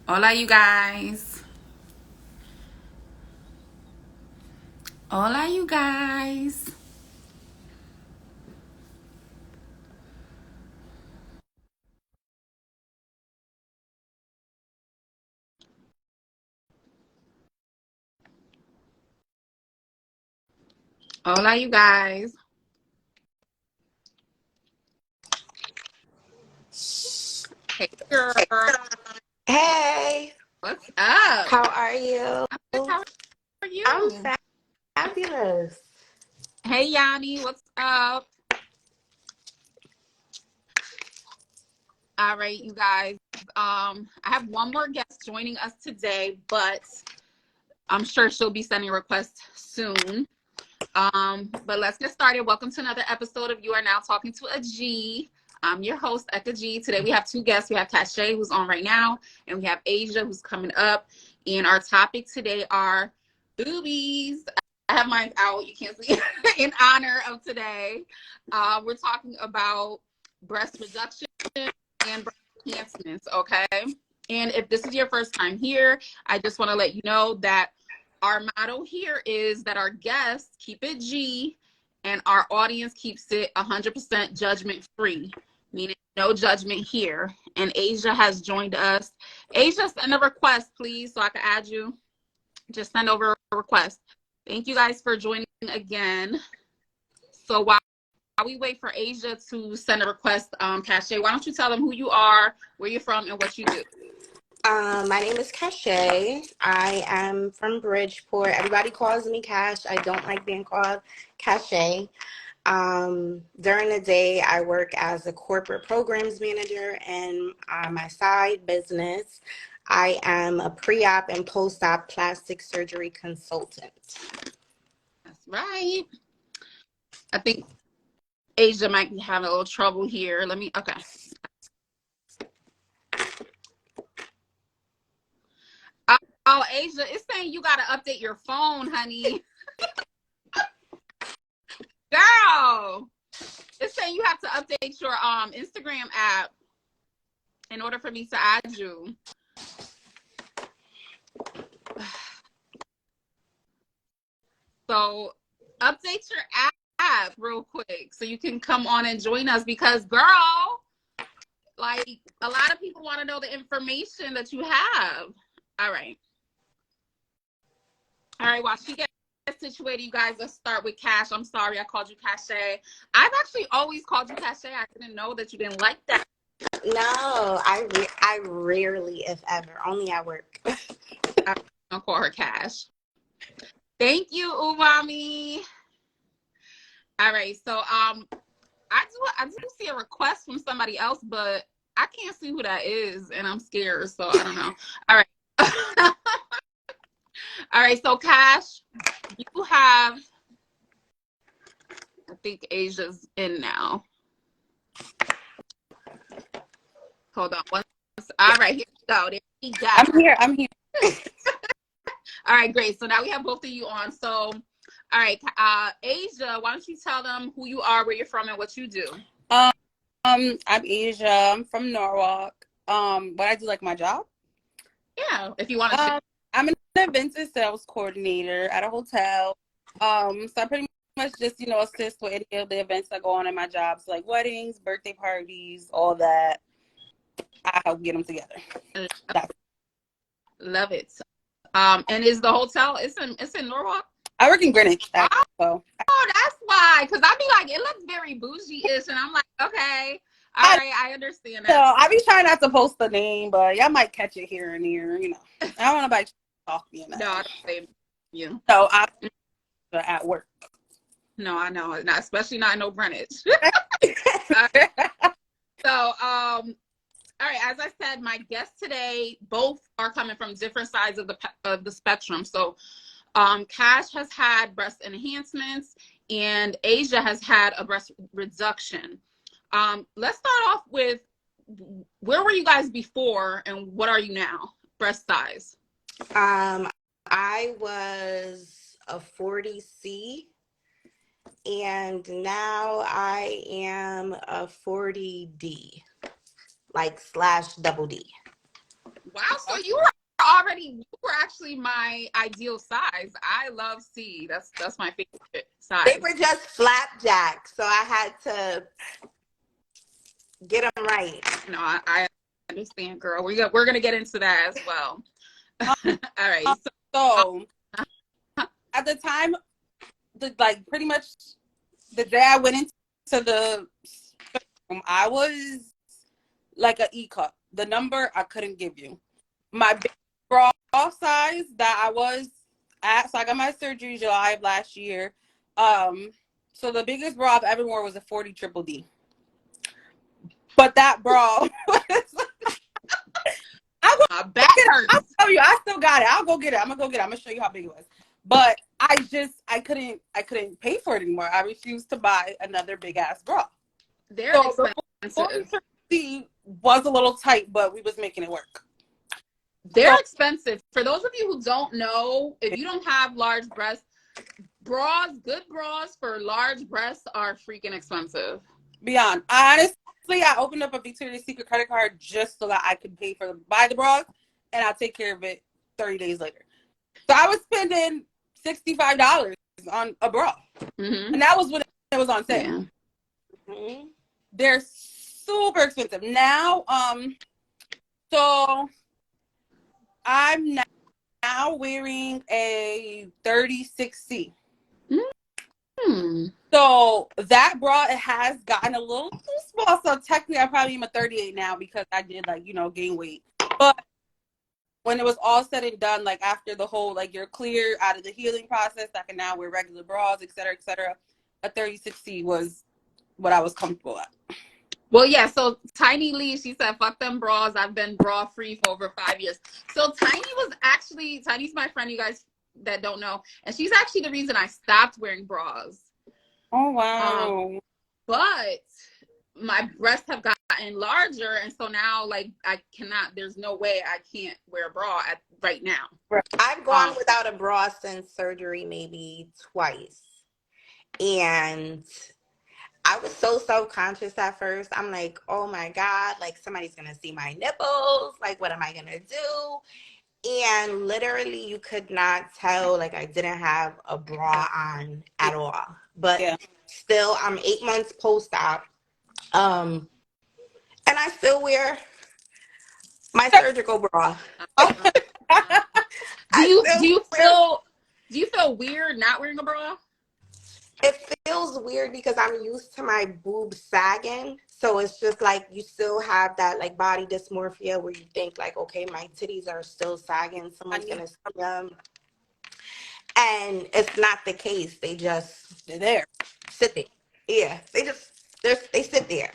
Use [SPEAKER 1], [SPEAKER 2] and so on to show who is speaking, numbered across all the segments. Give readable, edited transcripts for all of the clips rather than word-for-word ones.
[SPEAKER 1] Hola, you guys. Hola, you guys. Hola, you guys. Hey, girl.
[SPEAKER 2] Hey,
[SPEAKER 1] What's up?
[SPEAKER 2] how are you?
[SPEAKER 1] I'm good. How are
[SPEAKER 2] I'm
[SPEAKER 1] you?
[SPEAKER 2] fabulous.
[SPEAKER 1] Hey, Yanni. What's up? All right, you guys. I have one more guest joining us today, but I'm sure she'll be sending requests soon. But let's get started. Welcome to another episode of You Are Now Talking to a G. I'm your host, Ecká Gee. Today we have two guests. We have Tashay, who's on right now, and we have Asia, who's coming up. And our topic today are boobies. I have mine out. You can't see in honor of today. We're talking about breast reduction and breast enhancements, okay? And if this is your first time here, I just want to let you know that our motto here is that our guests keep it G and our audience keeps it 100% judgment free, meaning no judgment here. And Asia has joined us. Asia, send a request, please, so I can add you. Just send over a request. Thank you guys for joining again. So while we wait for Asia to send a request, Cache, why don't you tell them who you are, where you're from, and what you do?
[SPEAKER 2] My name is Cashay. I am from Bridgeport. Everybody calls me Cash. I don't like being called Cashay. During the day, I work as a corporate programs manager, and my side business, I am a pre-op and post-op plastic surgery consultant.
[SPEAKER 1] That's right. I think Asia might be having a little trouble here. Okay. Oh, Asia, it's saying you got to update your phone, honey. Girl, it's saying you have to update your Instagram app in order for me to add you. So update your app real quick so you can come on and join us because, girl, like a lot of people want to know the information that you have. All right. All right. While she gets situated, you guys, let's start with Cash. I'm sorry I called you Cache. I've actually always called you Cache. I didn't know that you didn't like that.
[SPEAKER 2] No, I rarely, if ever, only at work.
[SPEAKER 1] I'm gonna call her Cash. Thank you, Umami. All right. So I do see a request from somebody else, but I can't see who that is, and I'm scared, so I don't know. All right. All right, so Cash, you have, I think Asia's in now. Hold on. All right, here we go. There we go.
[SPEAKER 3] I'm here. I'm here.
[SPEAKER 1] All right, great. So now we have both of you on. So, all right, Asia, why don't you tell them who you are, where you're from, and what you do?
[SPEAKER 3] Um, I'm Asia. I'm from Norwalk. What I do, like my job.
[SPEAKER 1] Yeah, if you want to share.
[SPEAKER 3] I'm an events and sales coordinator at a hotel. So I pretty much just assist with any of the events that go on in my jobs, like weddings, birthday parties, all that. I help get them together. That's
[SPEAKER 1] Love it. And is the hotel? It's in Norwalk.
[SPEAKER 3] I work in Greenwich,
[SPEAKER 1] Oh,
[SPEAKER 3] actually. So
[SPEAKER 1] that's why. Because I'd be like, it looks very bougie-ish, and I'm like, okay, all
[SPEAKER 3] I
[SPEAKER 1] right, I understand
[SPEAKER 3] so
[SPEAKER 1] that.
[SPEAKER 3] I be trying not to post the name, but y'all might catch it here and there. I don't want nobody talking.
[SPEAKER 1] No, I don't blame you.
[SPEAKER 3] So I'm at work.
[SPEAKER 1] No, I know, not especially not in no Greenwich. So, all right. As I said, my guests today both are coming from different sides of the spectrum. So, Cash has had breast enhancements, and Asia has had a breast reduction. Let's start off with where were you guys before, and what are you now? Breast size.
[SPEAKER 2] Um, I was a 40C, and now I am a 40D, like slash double D.
[SPEAKER 1] Wow, so you were actually my ideal size. I love C. That's my favorite size.
[SPEAKER 2] They were just flapjack, so I had to get them right.
[SPEAKER 1] No, I understand, girl. We're gonna get into that as well. All right.
[SPEAKER 3] So at the time, like pretty much the day I went into the room, I was like an E cup. The number I couldn't give you. My big bra size that I was at, so I got my surgery July of last year. So the biggest bra I've ever worn was a 40 triple D. But that bra
[SPEAKER 1] My back hurts.
[SPEAKER 3] I'll tell you, I still got it. I'll go get it. I'm gonna show you how big it was. But I couldn't pay for it anymore. I refused to buy another big ass bra.
[SPEAKER 1] They're expensive.
[SPEAKER 3] The was a little tight, but we was making it work.
[SPEAKER 1] They're expensive. For those of you who don't know, if you don't have large breasts, good bras for large breasts are freaking expensive.
[SPEAKER 3] Beyond. Honestly, I opened up a Victoria's Secret credit card just so that I could buy the bras, and I'll take care of it 30 days later. So I was spending $65 on a bra.
[SPEAKER 1] Mm-hmm.
[SPEAKER 3] And that was when it was on sale.
[SPEAKER 2] Yeah. Mm-hmm.
[SPEAKER 3] They're super expensive. Now, so I'm now wearing a 36C.
[SPEAKER 1] Mm-hmm.
[SPEAKER 3] So that bra, it has gotten a little too small. So technically I probably am a 38 now because I did gain weight. But when it was all said and done, like after the whole, you're clear out of the healing process, I can now wear regular bras, et cetera, a 36C was what I was comfortable at.
[SPEAKER 1] Well, yeah, so Tiny Lee, she said, fuck them bras. I've been bra free for over 5 years. So Tiny's my friend, you guys that don't know. And she's actually the reason I stopped wearing bras.
[SPEAKER 3] Oh, wow.
[SPEAKER 1] But my breasts have gotten larger. And so now, there's no way I can't wear a bra right now.
[SPEAKER 2] I've gone without a bra since surgery maybe twice. And I was so self-conscious at first. I'm like, oh my God, somebody's going to see my nipples. What am I going to do? And literally you could not tell, I didn't have a bra on at all. But still, I'm 8 months post-op. And I still wear my surgical bra.
[SPEAKER 1] Do you feel weird not wearing a bra?
[SPEAKER 2] It feels weird because I'm used to my boobs sagging. So it's just you still have that body dysmorphia where you think okay, my titties are still sagging. Someone's going to see them. And it's not the case. They're there. Sit there. Yeah. They sit there.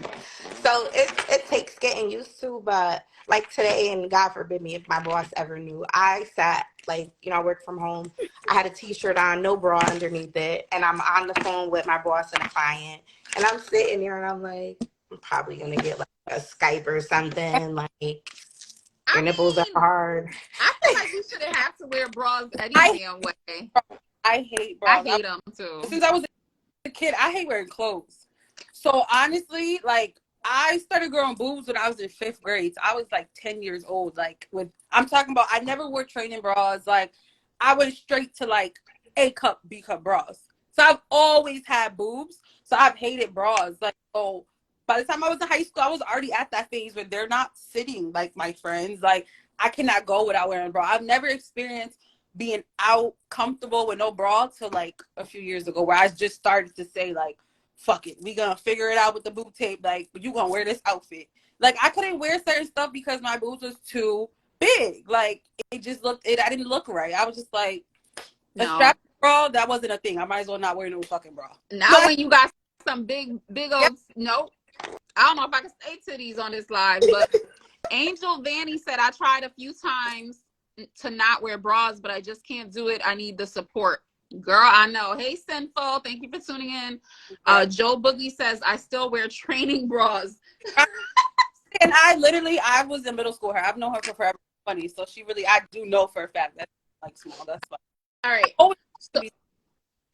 [SPEAKER 2] So it takes getting used to, but today, and God forbid me if my boss ever knew, I sat I work from home. I had a t-shirt on, no bra underneath it, and I'm on the phone with my boss and a client, and I'm sitting there and I'm like, I'm probably gonna get a Skype or something. Your nipples are hard.
[SPEAKER 1] I feel like you shouldn't have to wear bras any damn way.
[SPEAKER 3] I hate bras.
[SPEAKER 1] I hate them too.
[SPEAKER 3] Since I was a kid, I hate wearing clothes. So honestly, I started growing boobs when I was in 5th grade. So I was 10 years old. I'm talking about, I never wore training bras. I went straight to A cup, B cup bras. So I've always had boobs. So I've hated bras. So by the time I was in high school, I was already at that phase where they're not sitting like my friends. I cannot go without wearing a bra. I've never experienced being out comfortable with no bra till a few years ago, where I just started to say fuck it, we gonna figure it out with the boob tape. You gonna wear this outfit. I couldn't wear certain stuff because my boobs was too big. It just looked, I didn't look right. I was just a strap bra, that wasn't a thing. I might as well not wear no fucking bra.
[SPEAKER 1] Now when you got some big old, nope. I don't know if I can say titties on this live, but Angel Vanny said, I tried a few times to not wear bras, but I just can't do it. I need the support. Girl, I know. Hey, Sinful, thank you for tuning in. Joe Boogie says, I still wear training bras.
[SPEAKER 3] And I was in middle school. I've known her for forever. Funny. So I do know for a fact that's small. That's fine.
[SPEAKER 1] All right.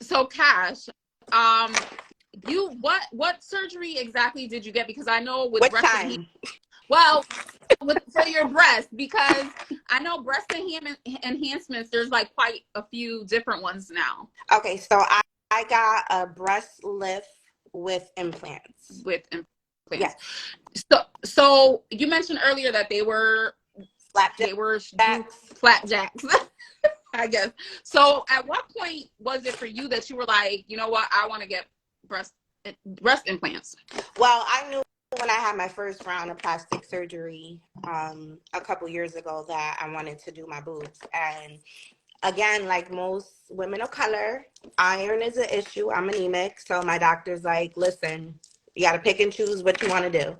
[SPEAKER 1] So Cash, what surgery exactly did you get? Because I know with
[SPEAKER 2] what time?
[SPEAKER 1] Well, for your breast, because I know enhancements, there's like quite a few different ones now.
[SPEAKER 2] Okay, so I got a breast lift with implants.
[SPEAKER 1] With implants.
[SPEAKER 2] Yes.
[SPEAKER 1] So you mentioned earlier that they were
[SPEAKER 2] Flapjacks.
[SPEAKER 1] flapjacks, I guess. So at what point was it for you that you were like, you know what, I want to get breast implants?
[SPEAKER 2] Well, I knew when I had my first round of plastic surgery a couple years ago that I wanted to do my boobs. And again, like most women of color, iron is an issue. I'm anemic. So my doctor's like, listen, you got to pick and choose what you want to do.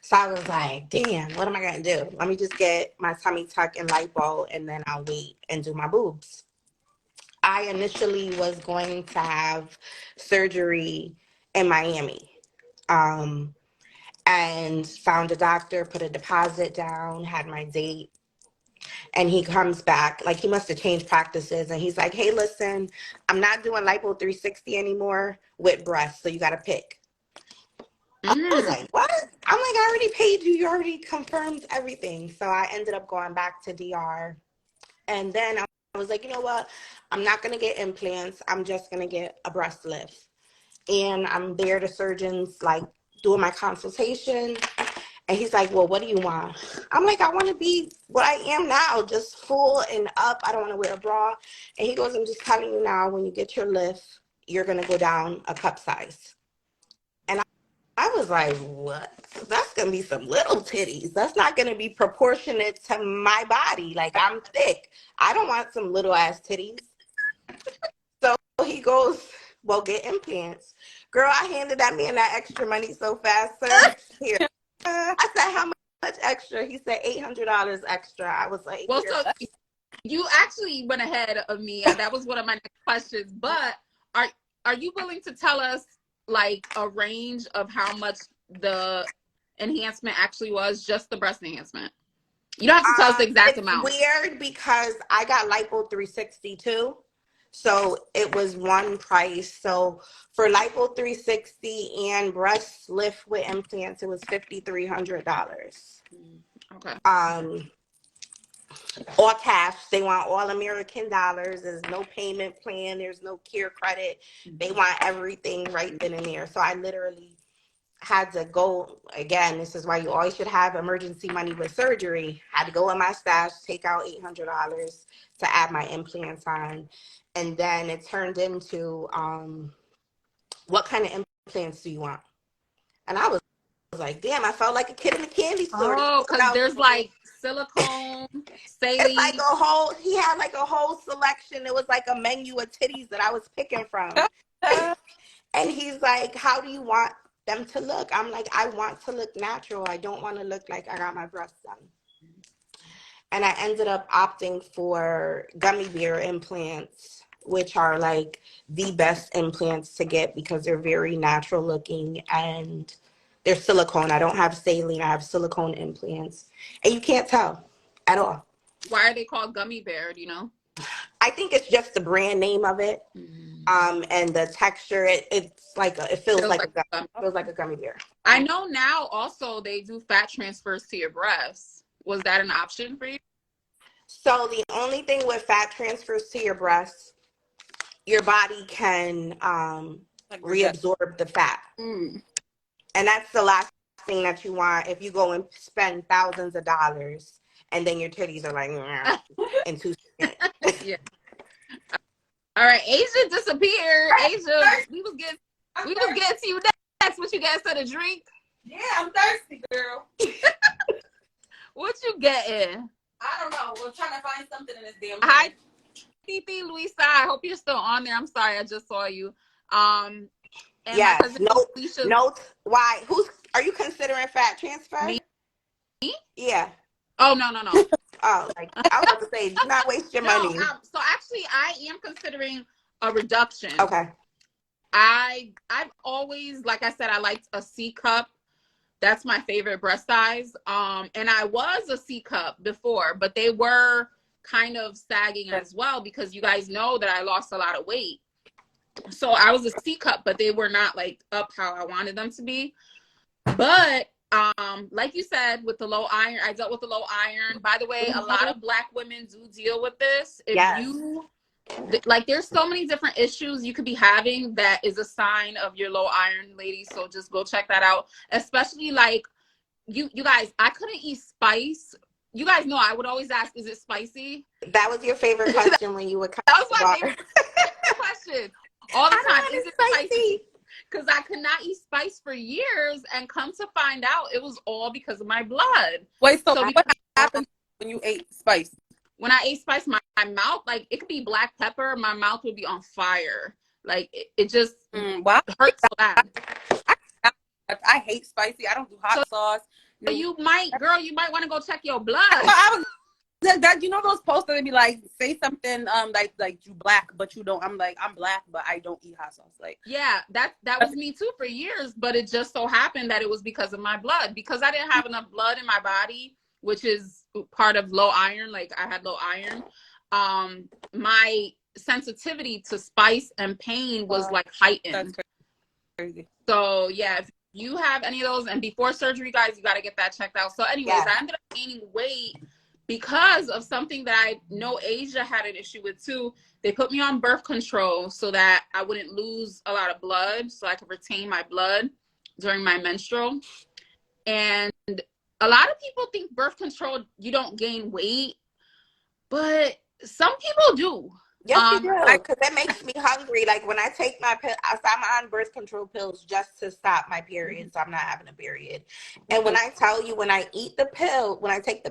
[SPEAKER 2] So I was like, damn, what am I going to do? Let me just get my tummy tuck and lipo, and then I'll wait and do my boobs. I initially was going to have surgery in Miami. Um, and found a doctor, put a deposit down, had my date. And he comes back, like he must have changed practices. And he's like, hey, listen, I'm not doing lipo 360 anymore with breasts. So you got to pick. I was like, what? I'm like, I already paid you. You already confirmed everything. So I ended up going back to DR. And then I was like, you know what? I'm not going to get implants. I'm just going to get a breast lift. And I'm there, the surgeon's like doing my consultation. And he's like, well, what do you want? I'm like, I want to be what I am now, just full and up. I don't want to wear a bra. And he goes, I'm just telling you now, when you get your lift, you're going to go down a cup size. And I was like, what? That's going to be some little titties. That's not going to be proportionate to my body. Like, I'm thick. I don't want some little ass titties. So he goes, well, get implants. Girl, I handed that man that extra money so fast, sir. Here. I said, how much extra? He said $800 extra. I was like,
[SPEAKER 1] Well,
[SPEAKER 2] here.
[SPEAKER 1] so you actually went ahead of me. That was one of my next questions. But are you willing to tell us like a range of how much the enhancement actually was, just the breast enhancement? You don't have to tell us the exact amount.
[SPEAKER 2] It's weird because I got lipo 360 too. So it was one price. So for lipo 360 and breast lift with implants, it was $5,300.
[SPEAKER 1] Okay.
[SPEAKER 2] All cash. They want all American dollars. There's no payment plan. There's no care credit. They want everything right then and there. So I literally had to go again. This is why you always should have emergency money with surgery. Had to go in my stash, take out $800 to add my implants on, and then it turned into what kind of implants do you want? And I was like, damn, I felt like a kid in a candy store.
[SPEAKER 1] Oh, because there's like silicone, saline.
[SPEAKER 2] It's like he had like a whole selection. It was like a menu of titties that I was picking from. And he's like, how do you want them to look? I'm like, I want to look natural. I don't want to look like I got my breasts done. And I ended up opting for gummy bear implants, which are like the best implants to get because they're very natural looking and they're silicone. I don't have saline. I have silicone implants. And you can't tell at all.
[SPEAKER 1] Why are they called gummy bear? Do you know?
[SPEAKER 2] I think it's just the brand name of it. And the texture, it's like it feels like a gummy bear.
[SPEAKER 1] I know now also they do fat transfers to your breasts. Was that an option for you?
[SPEAKER 2] So the only thing with fat transfers to your breasts, your body can reabsorb the fat. And that's the last thing that you want if you go and spend thousands of dollars and then your titties are like in 2 seconds.
[SPEAKER 1] Yeah. All right, Asia disappeared. Asia, we was getting to you next. What you got to the drink?
[SPEAKER 3] Yeah, I'm thirsty, girl.
[SPEAKER 1] What you getting?
[SPEAKER 3] I don't know. We're trying to find something in this damn.
[SPEAKER 1] Hi, Titi Luisa. I hope you're still on there. I'm sorry, I just saw you. And
[SPEAKER 2] yes. Note. Why? Are you considering fat transfer?
[SPEAKER 1] Me?
[SPEAKER 2] Yeah.
[SPEAKER 1] Oh no.
[SPEAKER 2] Oh, like I was about to say, do not waste your money.
[SPEAKER 1] So actually, I am considering a reduction.
[SPEAKER 2] Okay.
[SPEAKER 1] I've always, like I said, I liked a C cup. That's my favorite breast size. And I was a C cup before, but they were kind of sagging as well because you guys know that I lost a lot of weight. So I was a C cup, but they were not like up how I wanted them to be. But Like you said, with the low iron, I dealt with the low iron. By the way, a lot of Black women do deal with this. If
[SPEAKER 2] Yes.
[SPEAKER 1] you like, there's so many different issues you could be having that is a sign of your low iron, ladies. So just go check that out. Especially like you guys, I couldn't eat spice. You guys know I would always ask, is it spicy?
[SPEAKER 2] That was your favorite question when you would cut
[SPEAKER 1] That was
[SPEAKER 2] the
[SPEAKER 1] my
[SPEAKER 2] water.
[SPEAKER 1] favorite question all the
[SPEAKER 2] I
[SPEAKER 1] time.
[SPEAKER 2] don't
[SPEAKER 1] Is
[SPEAKER 2] want
[SPEAKER 1] it
[SPEAKER 2] it
[SPEAKER 1] spicy? Because I could not eat spice for years, and come to find out, it was all because of my blood.
[SPEAKER 3] Wait, so
[SPEAKER 1] So
[SPEAKER 3] what happened when you ate spice?
[SPEAKER 1] when I ate spice, my mouth, like, it could be black pepper, my mouth would be on fire. Like, it just
[SPEAKER 3] Wow.
[SPEAKER 1] hurts so bad.
[SPEAKER 3] I hate spicy. I don't do hot sauce.
[SPEAKER 1] So you might want to go check your blood.
[SPEAKER 3] I was that you know those posts that they be like, say something like you black but you don't. I'm like, I'm black but I don't eat hot sauce. Like,
[SPEAKER 1] yeah, that was me too for years, but it just so happened that it was because of my blood, because I didn't have enough blood in my body, which is part of low iron. Like, I had low iron. My sensitivity to spice and pain was like heightened.
[SPEAKER 3] that's crazy.
[SPEAKER 1] So yeah, if you have any of those, and before surgery, guys, you got to get that checked out. So anyways,
[SPEAKER 2] Yeah.
[SPEAKER 1] I ended up gaining weight because of something that I know Asia had an issue with too. They put me on birth control so that I wouldn't lose a lot of blood, so I could retain my blood during my menstrual. And a lot of people think birth control, you don't gain weight, but some people do.
[SPEAKER 2] Yes, you do, because that makes me hungry. Like, when I take my pill, I'm on birth control pills just to stop my period, so I'm not having a period. And when I tell you, when I take the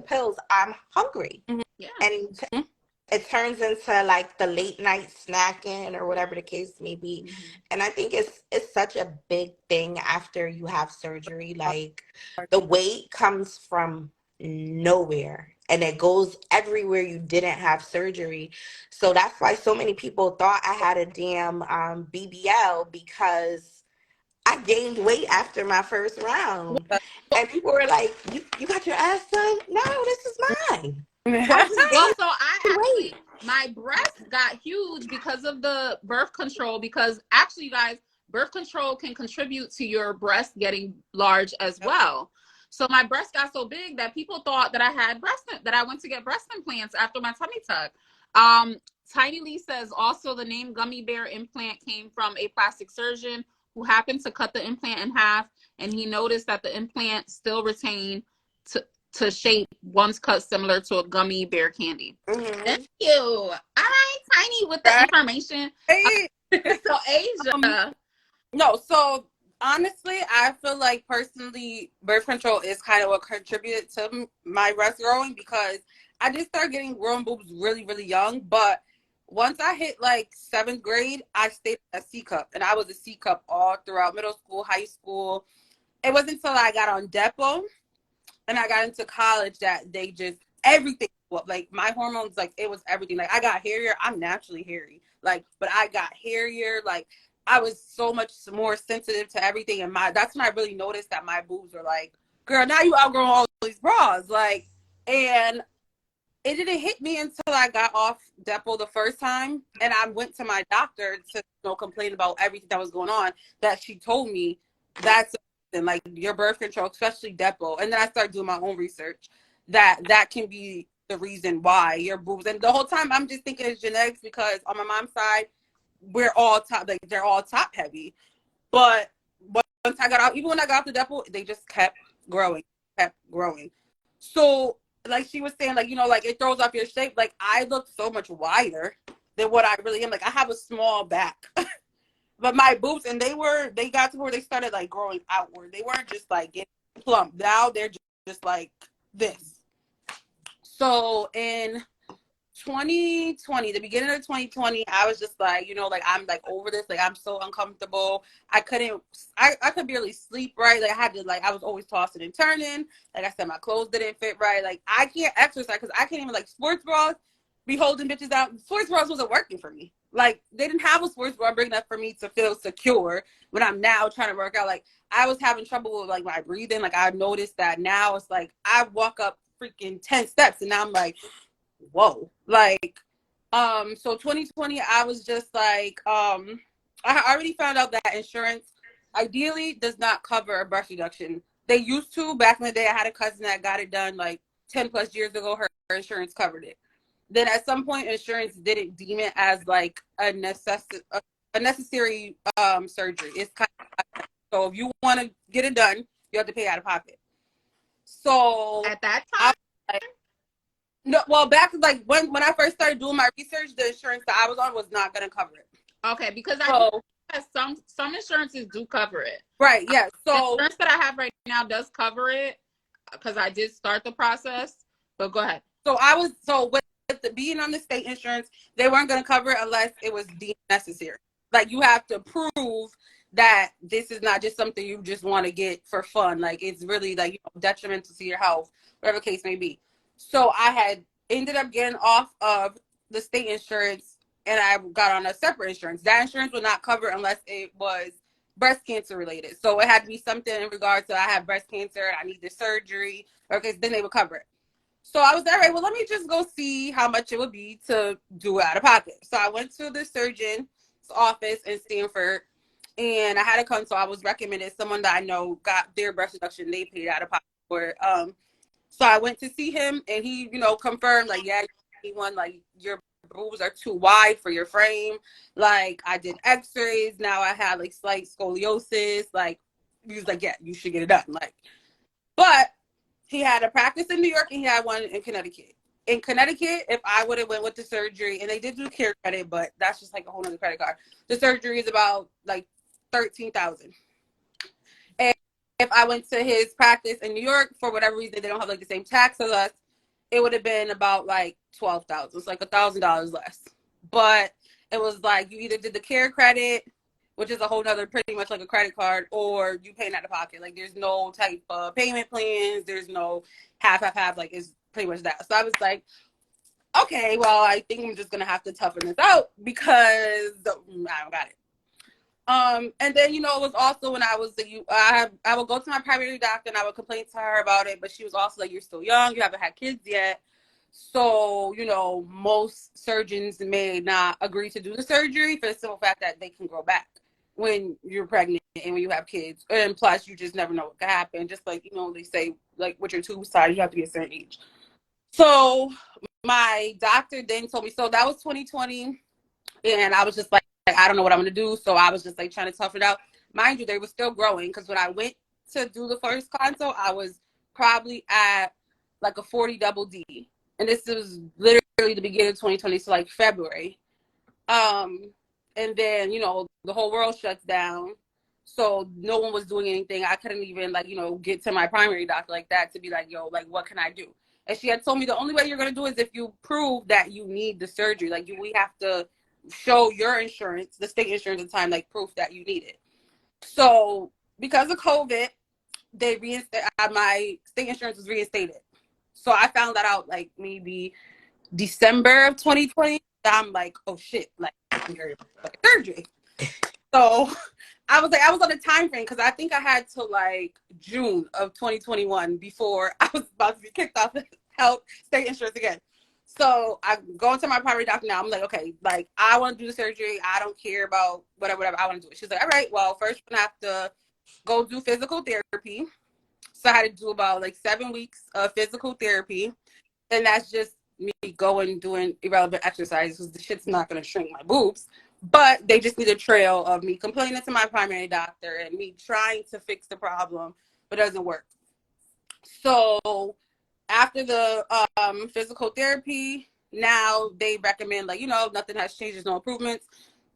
[SPEAKER 2] pills, I'm hungry.
[SPEAKER 1] Yeah.
[SPEAKER 2] And it turns into like the late night snacking or whatever the case may be. And I think it's such a big thing after you have surgery. Like, the weight comes from nowhere and it goes everywhere you didn't have surgery. So that's why so many people thought I had a damn BBL, because I gained weight after my first round. And people were like, you got your ass done? No, this is mine.
[SPEAKER 1] Well, so my breasts got huge because of the birth control, because actually, you guys, birth control can contribute to your breast getting large as well. So my breasts got so big that people thought that I went to get breast implants after my tummy tuck. Tiny Lee says also the name gummy bear implant came from a plastic surgeon who happened to cut the implant in half, and he noticed that the implant still retained to shape once cut similar to a gummy bear candy. Thank you. All right, Tiny, with the information. So Asia.
[SPEAKER 3] No, so honestly, I feel like personally, birth control is kind of what contributed to my breast growing, because I did start getting grown boobs really, really young. But once I hit like 7th grade, I stayed a C cup, and I was a C cup all throughout middle school, high school. It wasn't until I got on Depo and I got into college that they just, everything, like my hormones, like it was everything. Like, I got hairier. I'm naturally hairy, like, but I got hairier. Like, I was so much more sensitive to everything. And that's when I really noticed that my boobs were like, girl, now you outgrown all these bras. Like, and it didn't hit me until I got off Depo the first time. And I went to my doctor to complain about everything that was going on, that she told me that's like your birth control, especially Depo. And then I started doing my own research that can be the reason why your boobs. And the whole time I'm just thinking it's genetics, because on my mom's side, we're all top, like they're all top heavy. But once I got out, even when I got off the Depo, they just kept growing. So like she was saying, like, you know, like it throws off your shape. Like, I look so much wider than what I really am. Like, I have a small back. But my boobs, and they got to where they started like growing outward. They weren't just like getting plump. Now they're just like this. So in 2020, the beginning of 2020, I was just like, you know, like I'm like over this. Like, I'm so uncomfortable. I could barely sleep right. Like, I was always tossing and turning. Like I said, my clothes didn't fit right. Like, I can't exercise because I can't even, like, sports bras, be holding bitches out. Sports bras wasn't working for me. Like, they didn't have a sports bra big enough for me to feel secure when I'm now trying to work out. Like, I was having trouble with like my breathing. Like, I noticed that now it's like I walk up freaking 10 steps and now I'm like, whoa. Like, so 2020, I was just like, I already found out that insurance ideally does not cover a breast reduction They used to back in the day. I had a cousin that got it done like 10 plus years ago. Her insurance covered it. Then at some point, insurance didn't deem it as like a necessary surgery. It's kind of, so if you want to get it done, you have to pay out of pocket. So
[SPEAKER 1] At that time,
[SPEAKER 3] no, well, back like when I first started doing my research, the insurance that I was on was not going to cover it.
[SPEAKER 1] okay, because I do have some insurances do cover it.
[SPEAKER 3] Right, yeah.
[SPEAKER 1] The
[SPEAKER 3] So
[SPEAKER 1] insurance that I have right now does cover it because I did start the process. But go ahead.
[SPEAKER 3] So with being on the state insurance, they weren't going to cover it unless it was deemed necessary. Like you have to prove that this is not just something you just want to get for fun. Like it's really like detrimental to your health, whatever case may be. So I had ended up getting off of the state insurance and I got on a separate insurance. That insurance would not cover unless it was breast cancer related. So it had to be something in regards to I have breast cancer, I need the surgery, okay, then they would cover it. So I was there, right, well, let me just go see how much it would be to do it out of pocket. So I went to the surgeon's office in Stanford, and I had a consult. I was recommended someone that I know got their breast reduction. They paid out of pocket for it. So I went to see him, and he, confirmed, like, yeah, you want, like, your boobs are too wide for your frame. Like, I did x-rays. Now I have, like, slight scoliosis. Like, he was like, yeah, you should get it done. Like, but he had a practice in New York and he had one in Connecticut. In Connecticut, if I would have went with the surgery, and they did do care credit, but that's just like a whole other credit card. The surgery is about like $13,000. And if I went to his practice in New York, for whatever reason, they don't have like the same tax as us, it would have been about like $12,000. It's like $1,000 less. But it was like you either did the care credit, which is a whole nother pretty much like a credit card, or you paying out of pocket. Like there's no type of payment plans. There's no half. Like it's pretty much that. So I was like, okay, well, I think I'm just going to have to toughen this out because I don't got it. And then, it was also when I was, I would go to my primary doctor and I would complain to her about it, but she was also like, you're still young. You haven't had kids yet. So, most surgeons may not agree to do the surgery for the simple fact that they can grow back when you're pregnant and when you have kids. And plus, you just never know what could happen. Just like, they say, like, with your tube size, you have to be a certain age. So my doctor then told me, so that was 2020. And I was just like, I don't know what I'm going to do. So I was just like trying to tough it out. Mind you, they were still growing because when I went to do the first consult, I was probably at like a 40 double D. And this was literally the beginning of 2020, so like February. And then, the whole world shuts down. So no one was doing anything. I couldn't even get to my primary doctor like that to be like, yo, like, what can I do? And she had told me the only way you're going to do is if you prove that you need the surgery. Like we have to show your insurance, the state insurance at the time, like proof that you need it. So because of COVID, they my state insurance was reinstated. So I found that out like maybe December of 2020. I'm like, oh shit, like surgery. So I was on a time frame because I think I had to like June of 2021 before I was about to be kicked off the health state insurance again. So I go into my primary doctor now. I'm like, okay, like I want to do the surgery. I don't care about whatever. I want to do it. She's like, all right, well, first you're gonna have to go do physical therapy. So I had to do about like 7 weeks of physical therapy. And that's just me going doing irrelevant exercises because the shit's not going to shrink my boobs. But they just need a trail of me complaining to my primary doctor and me trying to fix the problem, but it doesn't work. So after the physical therapy, now they recommend, like, nothing has changed, there's no improvements.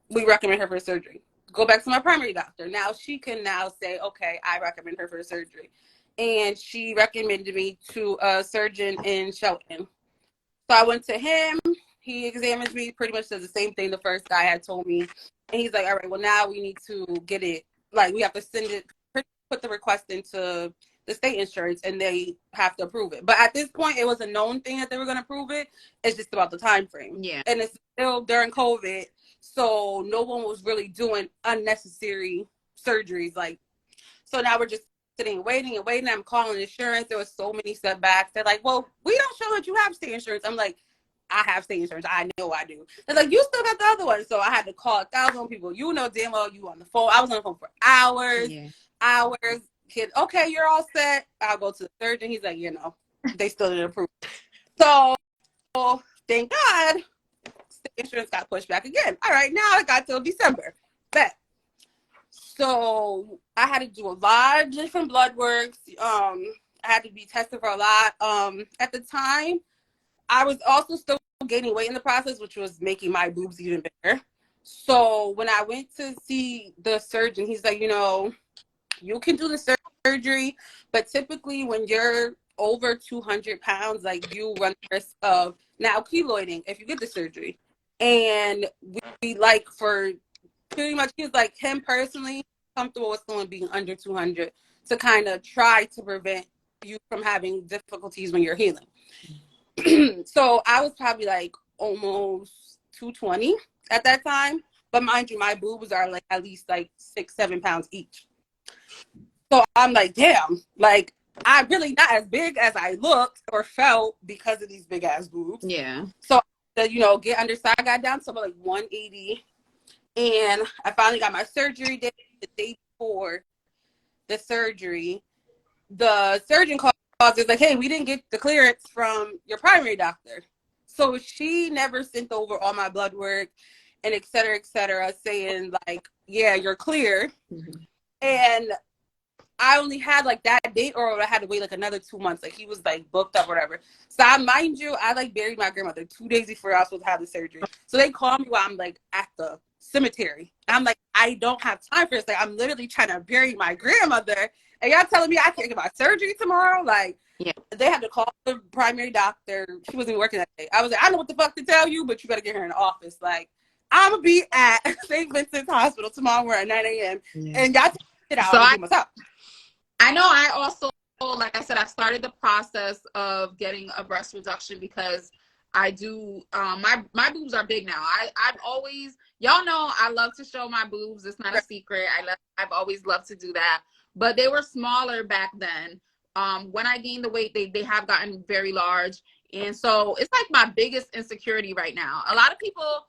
[SPEAKER 3] We recommend her for surgery. Go back to my primary doctor. Now she can now say, okay, I recommend her for surgery. And she recommended me to a surgeon in Shelton. So I went to him. He examined me, pretty much said the same thing the first guy had told me. And he's like, all right, well, now we need to get it. Like, we have to send it, put the request into the state insurance, and they have to approve it. But at this point, it was a known thing that they were going to approve it. It's just about the time frame.
[SPEAKER 1] Yeah.
[SPEAKER 3] And it's still during COVID, so no one was really doing unnecessary surgeries. Like, so now we're just sitting waiting. I'm calling insurance. There was so many setbacks. They're like, well, we don't show that you have state insurance. I'm like, I have state insurance. I know I do. They're like, you still got the other one. So I had to call 1,000 people. Damn well you on the phone. I was on the phone for hours. kid, okay, you're all set. I'll go to the surgeon. He's like, they still didn't approve. So thank God, the insurance got pushed back again. All right, now I got till December. Bet. So I had to do a lot of different blood works. I had to be tested for a lot. At the time, I was also still gaining weight in the process, which was making my boobs even bigger. So when I went to see the surgeon, he's like, you can do the surgery, but typically when you're over 200 pounds, like you run the risk of now keloiding if you get the surgery. And we like for pretty much, he's like, him personally comfortable with someone being under 200 to kind of try to prevent you from having difficulties when you're healing. So I was probably like almost 220 at that time. But mind you, my boobs are like at least like 6-7 pounds each. So I'm like, damn, like I'm really not as big as I looked or felt because of these big ass boobs.
[SPEAKER 1] Yeah.
[SPEAKER 3] So get under. So I got down to about like 180. And I finally got my surgery date. The day before the surgery, the surgeon called us like, hey, we didn't get the clearance from your primary doctor. So she never sent over all my blood work and et cetera, saying like, yeah, you're clear. Mm-hmm. And I only had like that date, or I had to wait like another 2 months. Like he was like booked up or whatever. So mind you, I like buried my grandmother 2 days before I was supposed to have the surgery. So they called me while I'm like at the cemetery. I'm like, I don't have time for this. Like I'm literally trying to bury my grandmother, and y'all telling me I can't get my surgery tomorrow. Like, yeah, they had to call the primary doctor. She wasn't even working that day. I was like, I don't know what the fuck to tell you, but you better get her in the office. Like, I'm gonna be at St. Vincent's Hospital tomorrow at 9 a.m. Yeah. And y'all take it out. So
[SPEAKER 1] I know I also, like I said, I started the process of getting a breast reduction because I do, my boobs are big now. I've always, y'all know I love to show my boobs. It's not a secret. I've always loved to do that. But they were smaller back then. When I gained the weight, they have gotten very large. And so it's like my biggest insecurity right now. A lot of people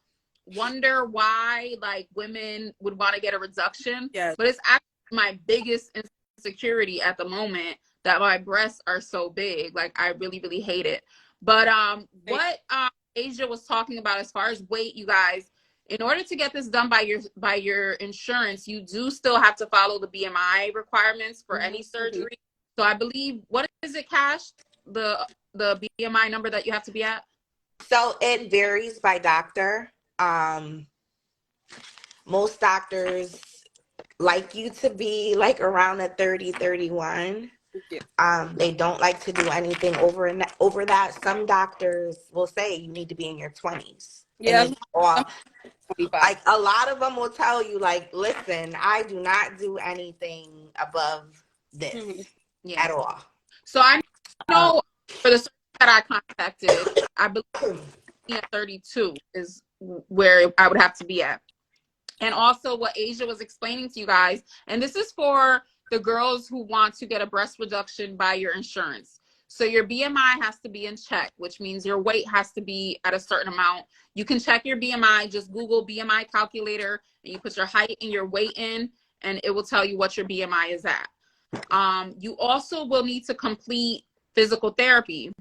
[SPEAKER 1] wonder why like women would want to get a reduction. Yes. But it's actually my biggest insecurity at the moment that my breasts are so big. Like I really, really hate it. But what Asia was talking about as far as weight, you guys, in order to get this done by your insurance, you do still have to follow the BMI requirements for any surgery. So I believe, what is it, Cash? The BMI number that you have to be at?
[SPEAKER 2] So it varies by doctor. Most doctors like you to be like around a 30, 31. They don't like to do anything over that. Some doctors will say you need to be in your 20s. Yeah. Like a lot of them will tell you like, listen, I do not do anything above this at all.
[SPEAKER 1] So I know for the surgery that I contacted, I believe at 32 is where I would have to be at. And also what Asia was explaining to you guys, and this is for the girls who want to get a breast reduction by your insurance. So your BMI has to be in check, which means your weight has to be at a certain amount. You can check your BMI, just Google BMI calculator, and you put your height and your weight in, and it will tell you what your BMI is at. You also will need to complete physical therapy.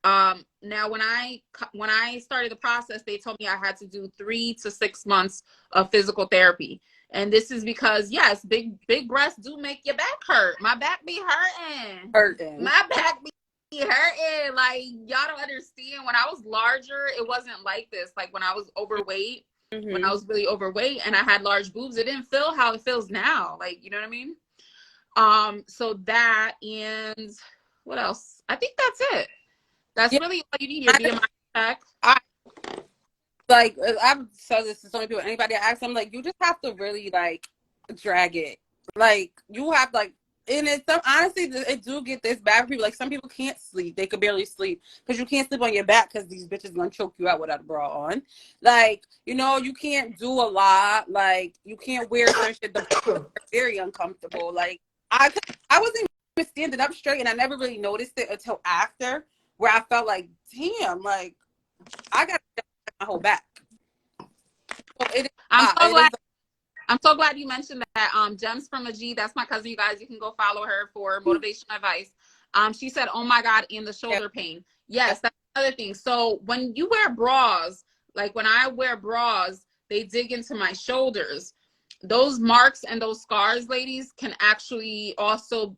[SPEAKER 1] Now when I started the process, they told me I had to do 3 to 6 months of physical therapy. And this is because, yes, big breasts do make your back hurt. My back be hurting. My back be hurting. Like, y'all don't understand. When I was larger, it wasn't like this. Like, when I was overweight, when I was really overweight and I had large boobs, it didn't feel how it feels now. Like, you know what I mean? So that, and what else? I think that's it. That's really all you need, your BMI check.
[SPEAKER 3] I've said this to so many people. Anybody I ask them, like, you just have to really like drag it. Like you have like, and it's honestly, it do get this bad for people. Like some people can't sleep; they could barely sleep because you can't sleep on your back because these bitches gonna choke you out without a bra on. Like you can't do a lot. Like you can't wear some shit that's very uncomfortable. Like I wasn't even standing up straight, and I never really noticed it until after, where I felt like, damn, like I got my whole back. So
[SPEAKER 1] I'm so glad I'm so glad you mentioned that. Gems from a G, that's my cousin, you guys. You can go follow her for motivational advice. She said, oh my God, in the shoulder pain. Yes, that's another thing. So when you wear bras, like when I wear bras, they dig into my shoulders. Those marks and those scars, ladies, can actually also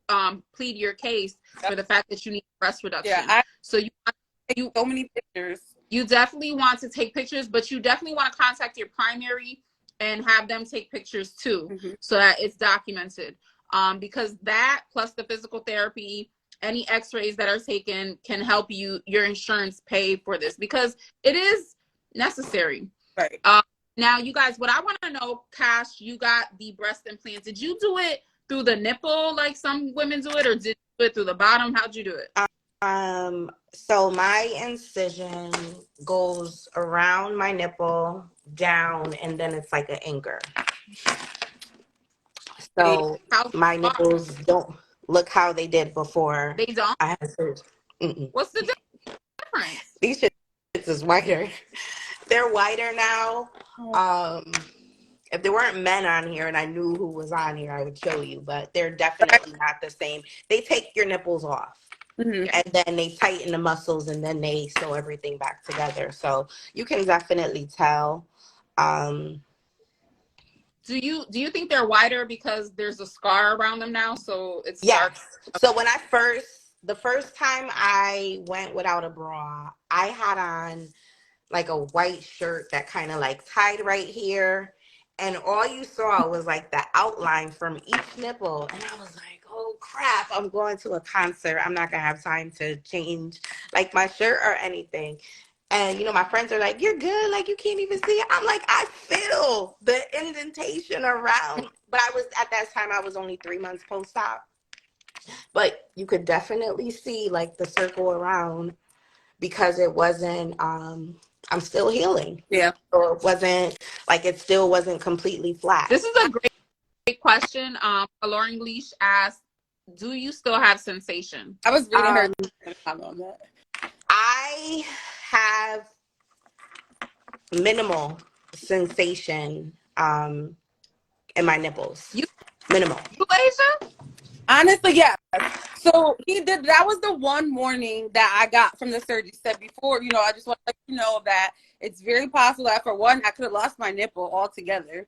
[SPEAKER 1] plead your case for the fact that you need breast reduction.
[SPEAKER 3] Yeah,
[SPEAKER 1] so you
[SPEAKER 3] so many pictures.
[SPEAKER 1] You definitely want to take pictures, but you definitely want to contact your primary and have them take pictures too, so that it's documented. Because that plus the physical therapy, any x-rays that are taken can help your insurance pay for this because it is necessary.
[SPEAKER 3] Right.
[SPEAKER 1] Now, you guys, what I want to know, Cash, you got the breast implant. Did you do it through the nipple like some women do it, or did you do it through the bottom? How'd you do it?
[SPEAKER 2] So my incision goes around my nipple down, and then it's like an anchor. So my nipples don't look how they did before.
[SPEAKER 1] They don't?
[SPEAKER 2] I had surgery.
[SPEAKER 1] What's the difference?
[SPEAKER 2] These shits is whiter. They're whiter now. If there weren't men on here and I knew who was on here, I would show you, but they're definitely not the same. They take your nipples off. And then they tighten the muscles and then they sew everything back together. So you can definitely tell.
[SPEAKER 1] Do you think they're whiter because there's a scar around them now? So it's
[SPEAKER 2] yes.
[SPEAKER 1] dark.
[SPEAKER 2] So when the first time I went without a bra, I had on like a white shirt that kind of like tied right here. And all you saw was like the outline from each nipple. And I was like, oh crap, I'm going to a concert. I'm not going to have time to change like my shirt or anything. And, my friends are like, you're good. Like, you can't even see it. I'm like, I feel the indentation around. But at that time, I was only 3 months post-op. But you could definitely see like the circle around because it wasn't, I'm still healing.
[SPEAKER 3] Yeah.
[SPEAKER 2] So it still wasn't completely flat.
[SPEAKER 1] This is a great question. Lauren Leash asked, do you still have sensation?
[SPEAKER 3] I was reading her comment on that.
[SPEAKER 2] I have minimal sensation in my nipples. Minimal.
[SPEAKER 1] You, Asia?
[SPEAKER 3] Honestly, yeah. So that was the one warning that I got from the surgeon. He said before, I just want to let you know that it's very possible that for one, I could have lost my nipple altogether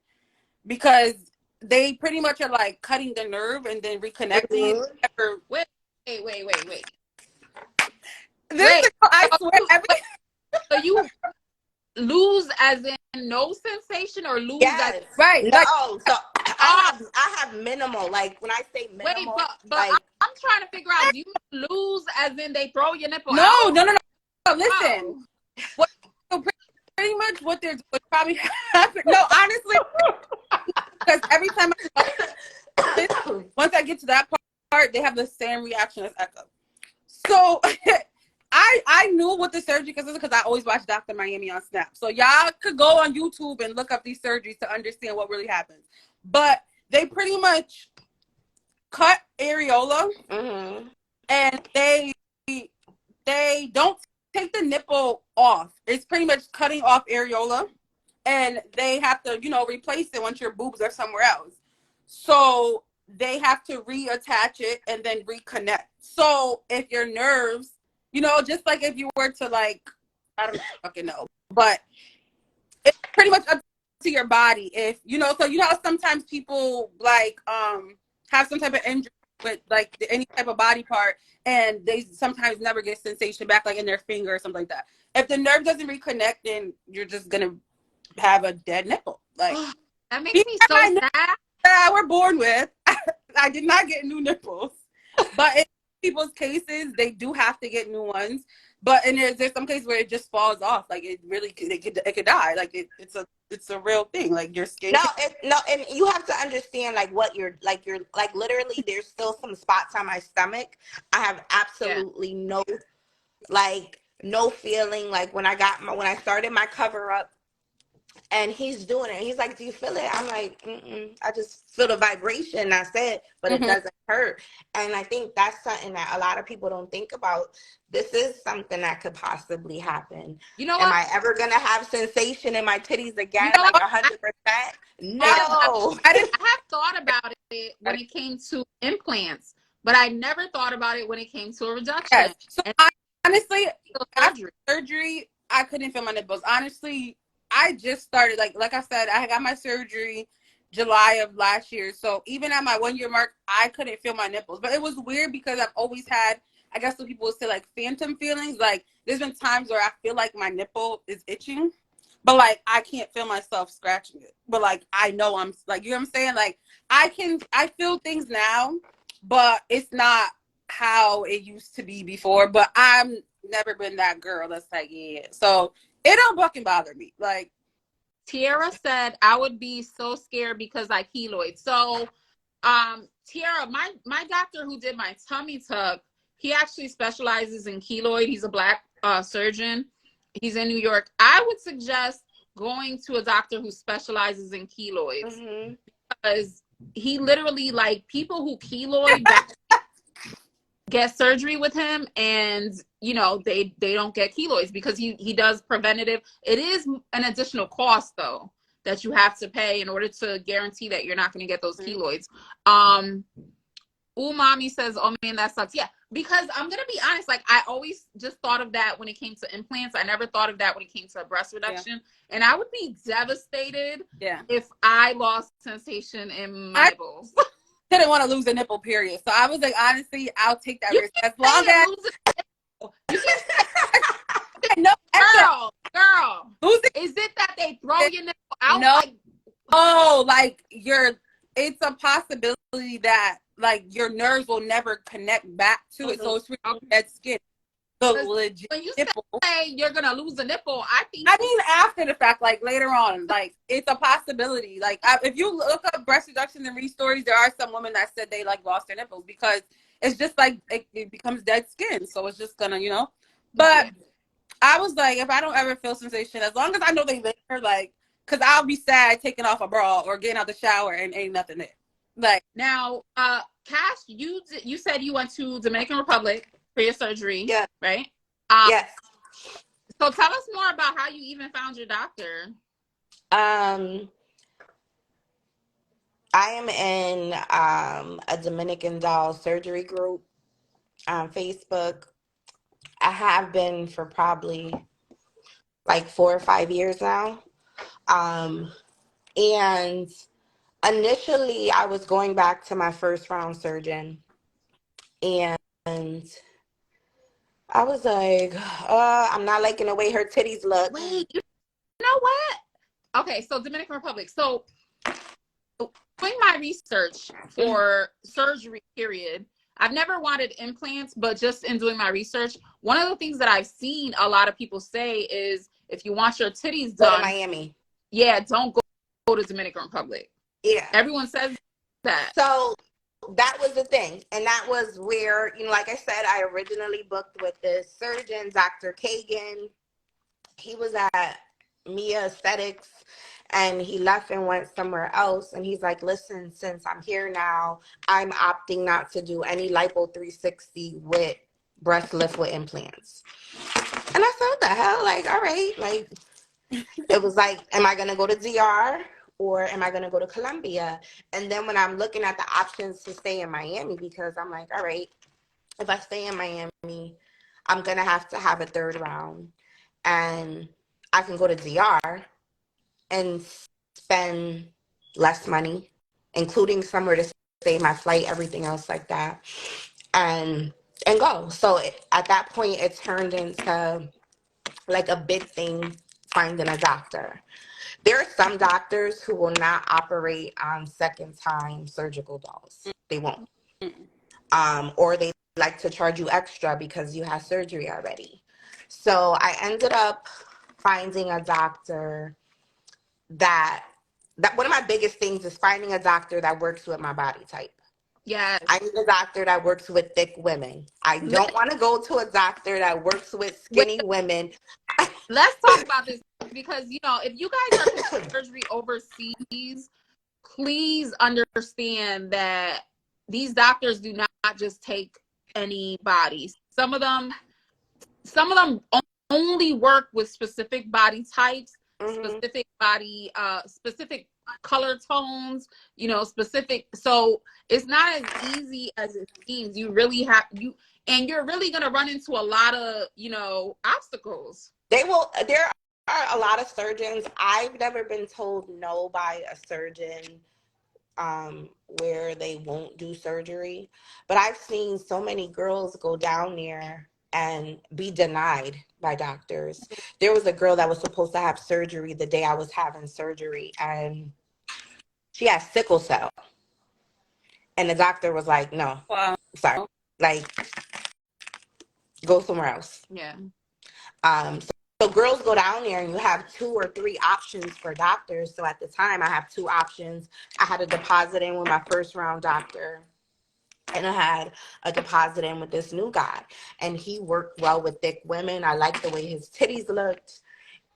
[SPEAKER 3] because they pretty much are like cutting the nerve and then reconnecting.
[SPEAKER 1] Wait.
[SPEAKER 3] I swear.
[SPEAKER 1] So you lose as in no sensation or lose as
[SPEAKER 3] right?
[SPEAKER 2] No, so I have minimal. Like when I say minimal,
[SPEAKER 1] wait, but
[SPEAKER 2] like,
[SPEAKER 1] I'm trying to figure out. Do you lose as in they throw your nipple
[SPEAKER 3] no,
[SPEAKER 1] out?
[SPEAKER 3] No. Listen, pretty much what they're doing probably happened. No, honestly, because every time once I get to that part, they have the same reaction as Echo. So I knew what the surgery because I always watch Dr. Miami on Snap. So y'all could go on YouTube and look up these surgeries to understand what really happens. But they pretty much cut areola, and they don't take the nipple off. It's pretty much cutting off areola, and they have to replace it once your boobs are somewhere else. So they have to reattach it and then reconnect. So if your nerves, just like if you were to like, I don't fucking know, but it's pretty much up to your body. If so how sometimes people like have some type of injury with like any type of body part, and they sometimes never get sensation back, like in their finger or something like that. If the nerve doesn't reconnect, then you're just gonna have a dead nipple. Like
[SPEAKER 1] that makes me so sad.
[SPEAKER 3] That we're born with. I did not get new nipples, but in people's cases, they do have to get new ones. But and there's some cases where it just falls off. Like it could die. Like it's a real thing. Like your skin.
[SPEAKER 2] No, and you have to understand like what you're literally. There's still some spots on my stomach. I have absolutely no feeling. Like when I started my cover up And he's doing it. He's like, "Do you feel it?" I'm like, "Mm-mm. I just feel the vibration." That's it, but it
[SPEAKER 3] Mm-hmm.
[SPEAKER 2] doesn't hurt. And I think that's something that a lot of people don't think about. This is something that could possibly happen.
[SPEAKER 1] You know
[SPEAKER 2] Am
[SPEAKER 1] what?
[SPEAKER 2] I ever gonna have sensation in my titties
[SPEAKER 1] You
[SPEAKER 2] again,
[SPEAKER 1] know
[SPEAKER 2] like
[SPEAKER 1] what?
[SPEAKER 2] 100%?
[SPEAKER 1] I,
[SPEAKER 2] No.
[SPEAKER 3] I didn't.
[SPEAKER 1] I have thought about it when it came to implants, but I never thought about it when it came to a reduction
[SPEAKER 3] Yes. So
[SPEAKER 1] and
[SPEAKER 3] honestly, after
[SPEAKER 1] surgery.
[SPEAKER 3] surgery, I couldn't feel my nipples. Honestly, I just started like I said, I got my surgery July of last year. So even at my 1 year mark, I couldn't feel my nipples. But it was weird because I've always had, I guess what people would say, like phantom feelings. Like there's been times where I feel like my nipple is itching, but like I can't feel myself scratching it. But like I know I'm like, you know what I'm saying? Like I feel things now, but it's not how it used to be before. But I'm never been that girl that's like, yeah. So it don't fucking bother me. Like
[SPEAKER 1] Tiara said I would be so scared because I keloid. So, Tiara, my doctor who did my tummy tuck, he actually specializes in keloid. He's a black surgeon. He's in New York. I would suggest going to a doctor who specializes in keloids
[SPEAKER 2] Hmm.
[SPEAKER 1] because he literally like people who keloid back get surgery with him and you know they don't get keloids because he does preventative. It is an additional cost though that you have to pay in order to guarantee that you're not going to get those keloids. Mommy says, "Oh man, that sucks." Yeah, because I'm gonna be honest. Like I always just thought of that when it came to implants. I never thought of that when it came to breast reduction. Yeah. And I would be devastated. Yeah. If I lost sensation in my nipples.
[SPEAKER 3] Didn't want to lose a nipple, period. So I was like, honestly, I'll take that
[SPEAKER 1] You
[SPEAKER 3] risk as long as
[SPEAKER 1] you can
[SPEAKER 3] no
[SPEAKER 1] girl. Is it that they throw your nipple out?
[SPEAKER 3] No,
[SPEAKER 1] like,
[SPEAKER 3] oh, like it's a possibility that like your nerves will never connect back to it, so it's really dead skin. The legit
[SPEAKER 1] when you
[SPEAKER 3] nipple.
[SPEAKER 1] say you're gonna lose a nipple, I
[SPEAKER 3] mean after the fact, like later on, like it's a possibility. Like if you look up breast reduction and stories, there are some women that said they like lost their nipples because it's just like it becomes dead skin, so it's just gonna, you know. But yeah. I was like, if I don't ever feel sensation, as long as I know they there, like, because I'll be sad taking off a bra or getting out the shower and ain't nothing there. Like
[SPEAKER 1] now, Cash, you said you went to Dominican Republic for your surgery,
[SPEAKER 2] yeah,
[SPEAKER 1] right?
[SPEAKER 2] Yes.
[SPEAKER 1] So tell us more about how you even found your doctor.
[SPEAKER 2] I am in a Dominican doll surgery group on Facebook. I have been for probably like 4 or 5 years now. And initially I was going back to my first round surgeon, and I was like, I'm not liking the way her titties look.
[SPEAKER 1] Wait, you know what? Okay, so Dominican Republic. So doing my research for surgery period, I've never wanted implants, but just in doing my research, one of the things that I've seen a lot of people say is if you want your titties done,
[SPEAKER 2] go to Miami.
[SPEAKER 1] Yeah, don't go to Dominican Republic.
[SPEAKER 2] Yeah.
[SPEAKER 1] Everyone says that.
[SPEAKER 2] So that was the thing. And that was where, you know, like I said, I originally booked with this surgeon, Dr. Kagan. He was at Mia Aesthetics and he left and went somewhere else. And he's like, listen, since I'm here now, I'm opting not to do any lipo 360 with breast lift with implants. And I said, what the hell? Like, all right. Like, it was like, am I going to go to DR or am I going to go to Colombia? And then when I'm looking at the options to stay in Miami, because I'm like, all right, if I stay in Miami, I'm going to have a third round. And I can go to DR and spend less money, including somewhere to stay, my flight, everything else like that, and go. So at that point, it turned into like a big thing finding a doctor. There are some doctors who will not operate on second time surgical dolls. They won't. Or they like to charge you extra because you had surgery already. So I ended up finding a doctor that one of my biggest things is finding a doctor that works with my body type.
[SPEAKER 1] Yes.
[SPEAKER 2] I need a doctor that works with thick women. I don't want to go to a doctor that works with skinny women.
[SPEAKER 1] let's talk about this because, you know, if you guys are getting surgery overseas, please understand that these doctors do not just take any bodies. Some of them only work with specific body types, specific body, specific color tones, you know, specific. So it's not as easy as it seems. You really have and you're really going to run into a lot of, you know, obstacles.
[SPEAKER 2] There are a lot of surgeons. I've never been told no by a surgeon where they won't do surgery. But I've seen so many girls go down there and be denied by doctors. There was a girl that was supposed to have surgery the day I was having surgery, and she has sickle cell. And the doctor was like, no,
[SPEAKER 3] Wow.
[SPEAKER 2] sorry, like, go somewhere else.
[SPEAKER 1] Yeah.
[SPEAKER 2] So girls go down there and you have 2 or 3 options for doctors. So at the time I have 2 options. I had a deposit in with my first round doctor, and I had a deposit in with this new guy, and he worked well with thick women. I liked the way his titties looked.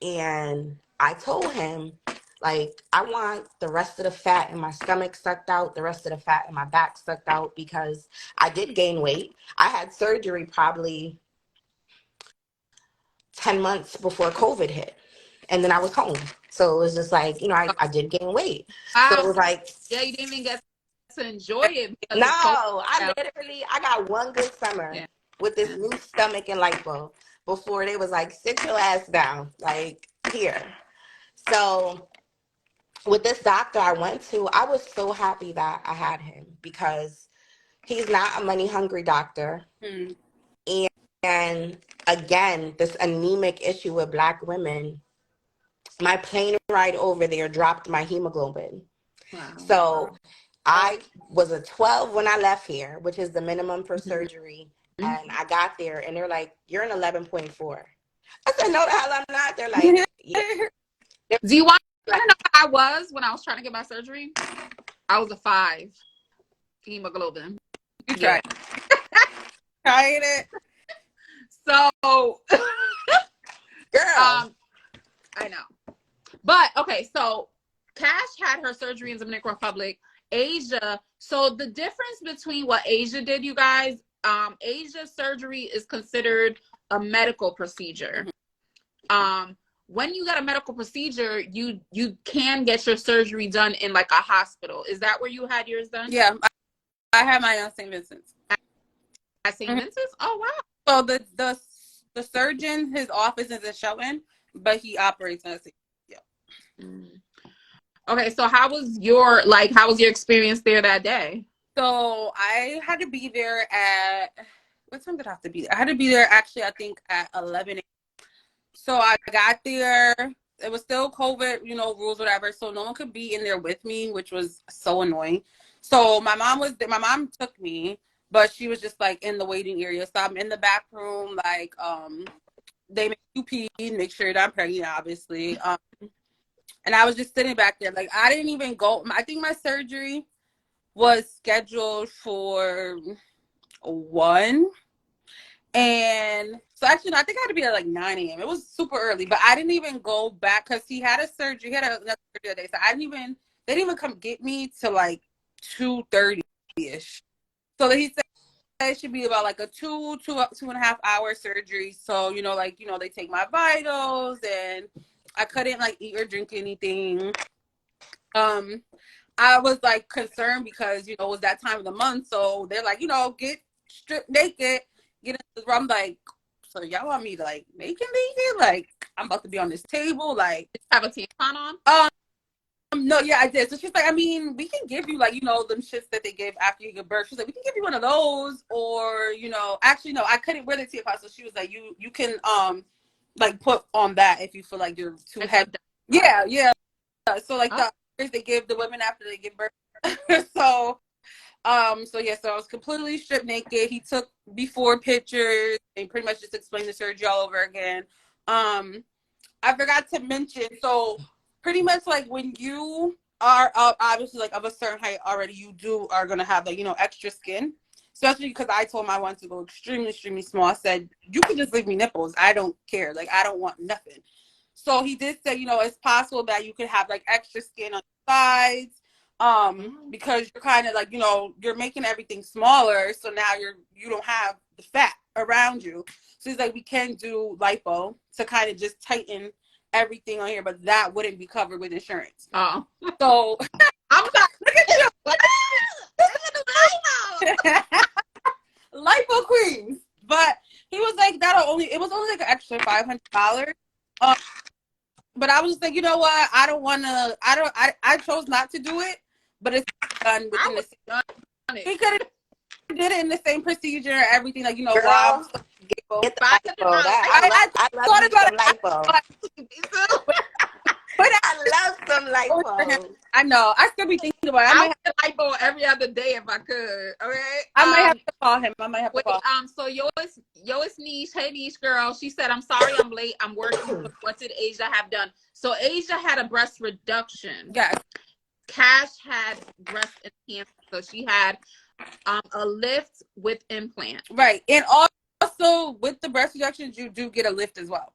[SPEAKER 2] And I told him, like, I want the rest of the fat in my stomach sucked out, the rest of the fat in my back sucked out, because I did gain weight. I had surgery probably 10 months before COVID hit. And then I was home. So it was just like, you know, I did gain weight. So it was like,
[SPEAKER 1] yeah, you didn't even get to enjoy it because
[SPEAKER 2] no,
[SPEAKER 1] of COVID.
[SPEAKER 2] I got one good summer with this new stomach and lipo before they was like, sit your ass down, like, here. So with this doctor I went to, I was so happy that I had him, because he's not a money hungry doctor. And again, this anemic issue with Black women, my plane ride over there dropped my hemoglobin.
[SPEAKER 1] Wow.
[SPEAKER 2] So I was a 12 when I left here, which is the minimum for surgery. And I got there and they're like, you're an 11.4. I said, no, the hell I'm not. They're like, yeah.
[SPEAKER 1] Do you want to know what I was when I was trying to get my surgery? I was a 5 hemoglobin.
[SPEAKER 3] You tried. Tried it.
[SPEAKER 1] So,
[SPEAKER 2] girl.
[SPEAKER 1] I know. But, okay, so Cash had her surgery in Dominican Republic. Asia, so the difference between what Asia did, you guys, Asia surgery is considered a medical procedure. When you get a medical procedure, you can get your surgery done in like a hospital. Is that where you had yours done?
[SPEAKER 3] Yeah, I had mine on St. Vincent's.
[SPEAKER 1] At St. Vincent's? Oh, wow.
[SPEAKER 3] So the surgeon, his office is in Shelton, but he operates on St. Yeah.
[SPEAKER 1] Okay, so how was your experience there that day?
[SPEAKER 3] So I had to be there at, what time did I have to be there? I had to be there actually, I think at 11 a.m. So I got there. It was still COVID, you know, rules, whatever. So no one could be in there with me, which was so annoying. So my mom was there. My mom took me, but she was just like in the waiting area. So I'm in the back room, like, they make you pee, make sure that I'm pregnant, obviously. And I was just sitting back there. Like, I didn't even go. I think my surgery was scheduled for 1. And so actually, no, I think I had to be at like 9 a.m. It was super early, but I didn't even go back because he had a surgery. He had another surgery that day. So they didn't even come get me till like 2:30-ish. So he said it should be about like a 2.5 hour surgery. So, you know, like, you know, they take my vitals, and I couldn't like eat or drink anything. I was like concerned because, you know, it was that time of the month. So they're like, you know, get stripped naked, get in the room. I'm like, so y'all want me to like naked? Like, I'm about to be on this table. Like,
[SPEAKER 1] have a tampon on?
[SPEAKER 3] No, yeah, I did. So she's like, I mean, we can give you like, you know, them shits that they give after you give birth. She's like, we can give you one of those, or, you know, actually no, I couldn't wear the tampon. So she was like, you can like put on that if you feel like you're too heavy. Yeah. So like the they give the women after they give birth. So yeah, so I was completely stripped naked. He took before pictures and pretty much just explained the surgery all over again. I forgot to mention, so pretty much like when you are obviously like of a certain height already, you are gonna have like, you know, extra skin. especially because I told my one to go extremely, extremely small. I said, you can just leave me nipples. I don't care. Like, I don't want nothing. So he did say, it's possible that you could have like extra skin on the sides, because you're kind of like, you're making everything smaller. So now you don't have the fat around you. So he's like, we can do lipo to kind of just tighten everything on here, but that wouldn't be covered with insurance.
[SPEAKER 1] Oh.
[SPEAKER 3] So
[SPEAKER 1] I'm sorry.
[SPEAKER 3] look at you. Lipo queens. But he was like, it was only like an extra $500. But I was just like, you know what? I chose not to do it, but it's done within the same. He could have did it in the same procedure, everything, like,
[SPEAKER 2] Girl,
[SPEAKER 3] Rob.
[SPEAKER 2] get the lipo. I love
[SPEAKER 3] thought
[SPEAKER 2] me
[SPEAKER 3] about
[SPEAKER 2] some lipo.
[SPEAKER 3] But
[SPEAKER 2] I love some lipo.
[SPEAKER 3] I know. I still be thinking about it.
[SPEAKER 1] I would lipo every other day if I could. Okay.
[SPEAKER 3] I might have to call him. I might have to call him.
[SPEAKER 1] So Yo's niche, hey niche girl, she said, I'm sorry I'm late. I'm working. What did Asia have done? So Asia had a breast reduction.
[SPEAKER 3] Yes.
[SPEAKER 1] Cash had breast enhancement. So she had a lift with implant.
[SPEAKER 3] Right. And also with the breast reductions, you do get a lift as well.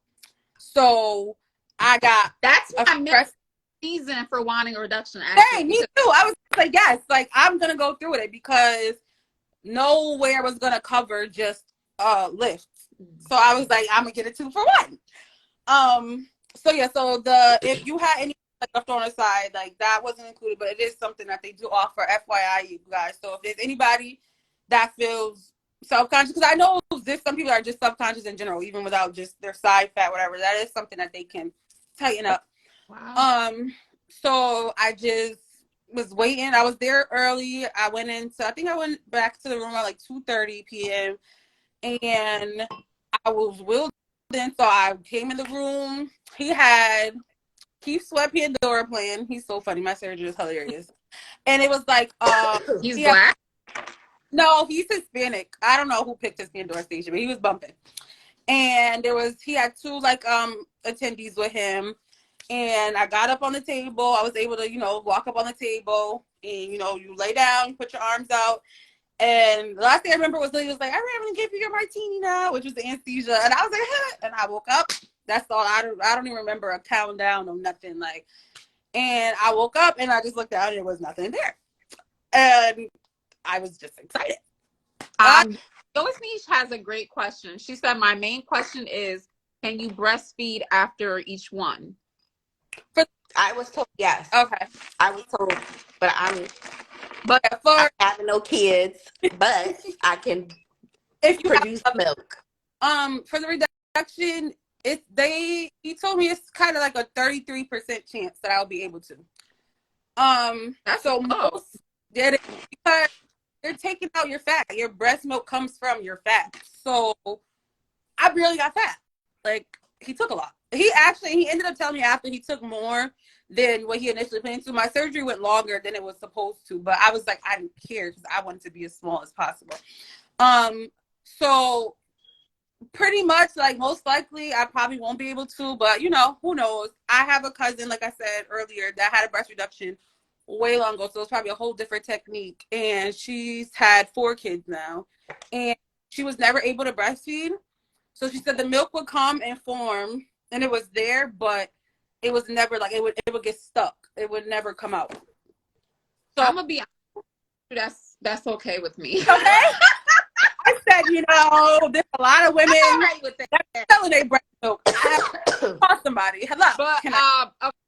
[SPEAKER 3] So I got
[SPEAKER 1] that's what I meant reason for wanting a reduction. Actually.
[SPEAKER 3] Hey, me too. I was like, yes, like I'm gonna go through with it because nowhere was gonna cover just lifts. So I was like, I'm gonna get a 2-for-1. So yeah, so if you had any left on the side, like that wasn't included, but it is something that they do offer. FYI, you guys. So if there's anybody that feels self-conscious, because I know some people are just subconscious in general, even without just their side fat, whatever. That is something that they can tighten up.
[SPEAKER 1] Wow.
[SPEAKER 3] So I just was waiting. I was there early. I went back to the room at like 2:30 p.m. and I was wheeled in. So I came in the room. He had Keith Sweat Pandora playing. He's so funny. My surgery is hilarious. And it was like
[SPEAKER 1] he's black?
[SPEAKER 3] No, he's Hispanic. I don't know who picked his Pandora station, but he was bumping. And he had two like attendees with him. And I got up on the table. I was able to, walk up on the table and, you lay down, you put your arms out. And the last thing I remember was he was like, I'm going to give you your martini now, which was the anesthesia. And I was like, huh. And I woke up. That's all. I don't even remember a countdown or nothing. Like, and I woke up and I just looked down and there was nothing there. And I was just excited.
[SPEAKER 1] Lois Niche has a great question. She said, my main question is, can you breastfeed after each one?
[SPEAKER 2] I was told yes.
[SPEAKER 3] Okay.
[SPEAKER 2] I was told, but I'm having no kids, but I can produce milk.
[SPEAKER 3] For the reduction, he told me it's kind of like a 33% chance that I'll be able to.
[SPEAKER 1] That's so
[SPEAKER 3] most did it because they're taking out your fat. Your breast milk comes from your fat. So I barely got fat. Like, he took a lot. He ended up telling me after he took more than what he initially planned to. My surgery went longer than it was supposed to, but I was like, I didn't care because I wanted to be as small as possible. So pretty much, like, most likely I probably won't be able to, but who knows? I have a cousin, like I said earlier, that had a breast reduction way long ago, so it's probably a whole different technique, and she's had 4 kids now, and she was never able to breastfeed. So she said the milk would come and form, and it was there, but it was never like it would get stuck. It would never come out. So
[SPEAKER 1] I'm gonna be honest, that's okay with me.
[SPEAKER 3] Okay. I said, there's a lot of women that selling their breast milk. Call somebody. Hello.
[SPEAKER 1] But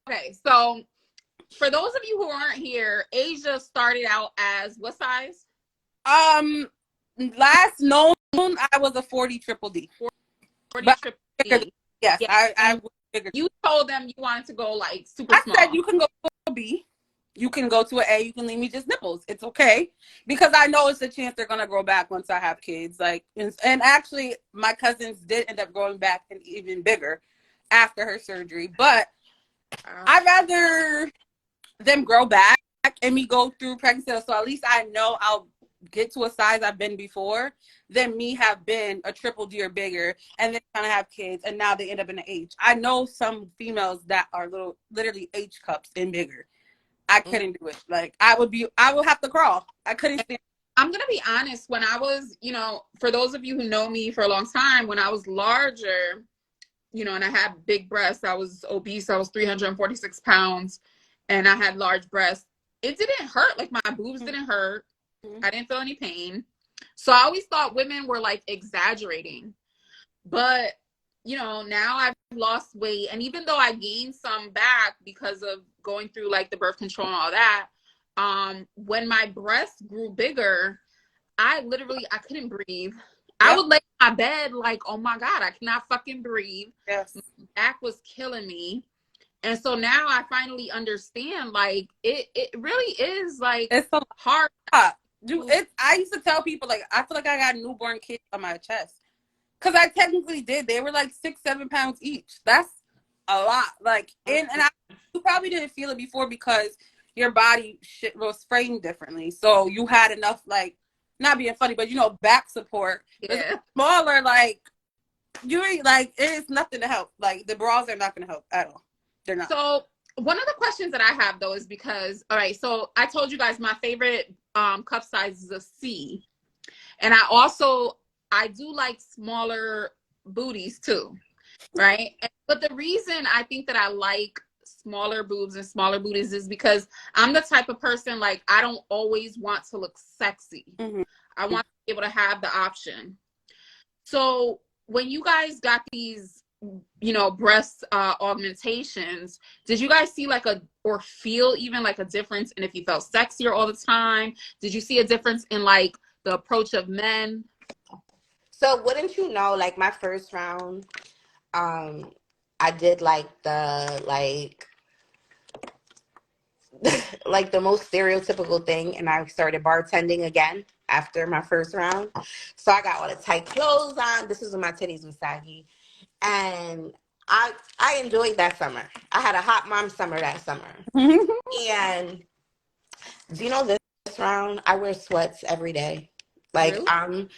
[SPEAKER 1] okay, so for those of you who aren't here, Asia started out as what size?
[SPEAKER 3] Last known, I was a 40 triple D.
[SPEAKER 1] 40 triple D.
[SPEAKER 3] Yes, I was bigger.
[SPEAKER 1] You told them you wanted to go like super small.
[SPEAKER 3] I said you can go to a B, you can go to an A, you can leave me just nipples. It's okay because I know it's a chance they're gonna grow back once I have kids. Like, and actually, my cousins did end up growing back and even bigger after her surgery. But I'd rather them grow back and me go through pregnancy, so at least I know I'll get to a size I've been before than me have been a triple D or bigger and then kind of have kids and now they end up in an H. I know some females that are literally H cups and bigger. I couldn't do it. Like, I would have to crawl. I couldn't stand.
[SPEAKER 1] I'm going to be honest. When I was, for those of you who know me for a long time, when I was larger, and I had big breasts, I was obese, I was 346 pounds, and I had large breasts. It didn't hurt. Like, my boobs didn't hurt. I didn't feel any pain. So I always thought women were like exaggerating. But, now I've lost weight. And even though I gained some back because of going through like the birth control and all that, when my breasts grew bigger, I couldn't breathe. I would lay in my bed like, oh my God, I cannot fucking breathe.
[SPEAKER 3] Yes.
[SPEAKER 1] My back was killing me. And so now I finally understand, like, it really is like
[SPEAKER 3] It's so
[SPEAKER 1] hard.
[SPEAKER 3] I used to tell people, like, I feel like I got newborn kids on my chest. Because I technically did. They were like 6-7 pounds each. That's a lot. Like, you probably didn't feel it before because your body was framed differently. So you had enough, like, not being funny, but back support.
[SPEAKER 1] Yeah.
[SPEAKER 3] Smaller, like, you ain't, like, it's nothing to help. Like, the bras are not going to help at all. They're not.
[SPEAKER 1] So one of the questions that I have though is because, all right, so I told you guys my favorite cup size is a C. And I do like smaller booties too, right? But the reason I think that I like smaller boobs and smaller booties is because I'm the type of person, like, I don't always want to look sexy.
[SPEAKER 3] Mm-hmm.
[SPEAKER 1] I want to be able to have the option. So when you guys got these, breast augmentations, did you guys see or feel even like a difference in if you felt sexier all the time? Did you see a difference in like the approach of men?
[SPEAKER 2] So wouldn't you know, like my first round, I did like the like the most stereotypical thing, and I started bartending again after my first round. So I got all the tight clothes on. This is when my titties was saggy, and I enjoyed that summer. I had a hot mom summer that summer, and do you know this round? I wear sweats every day. Like
[SPEAKER 1] Really?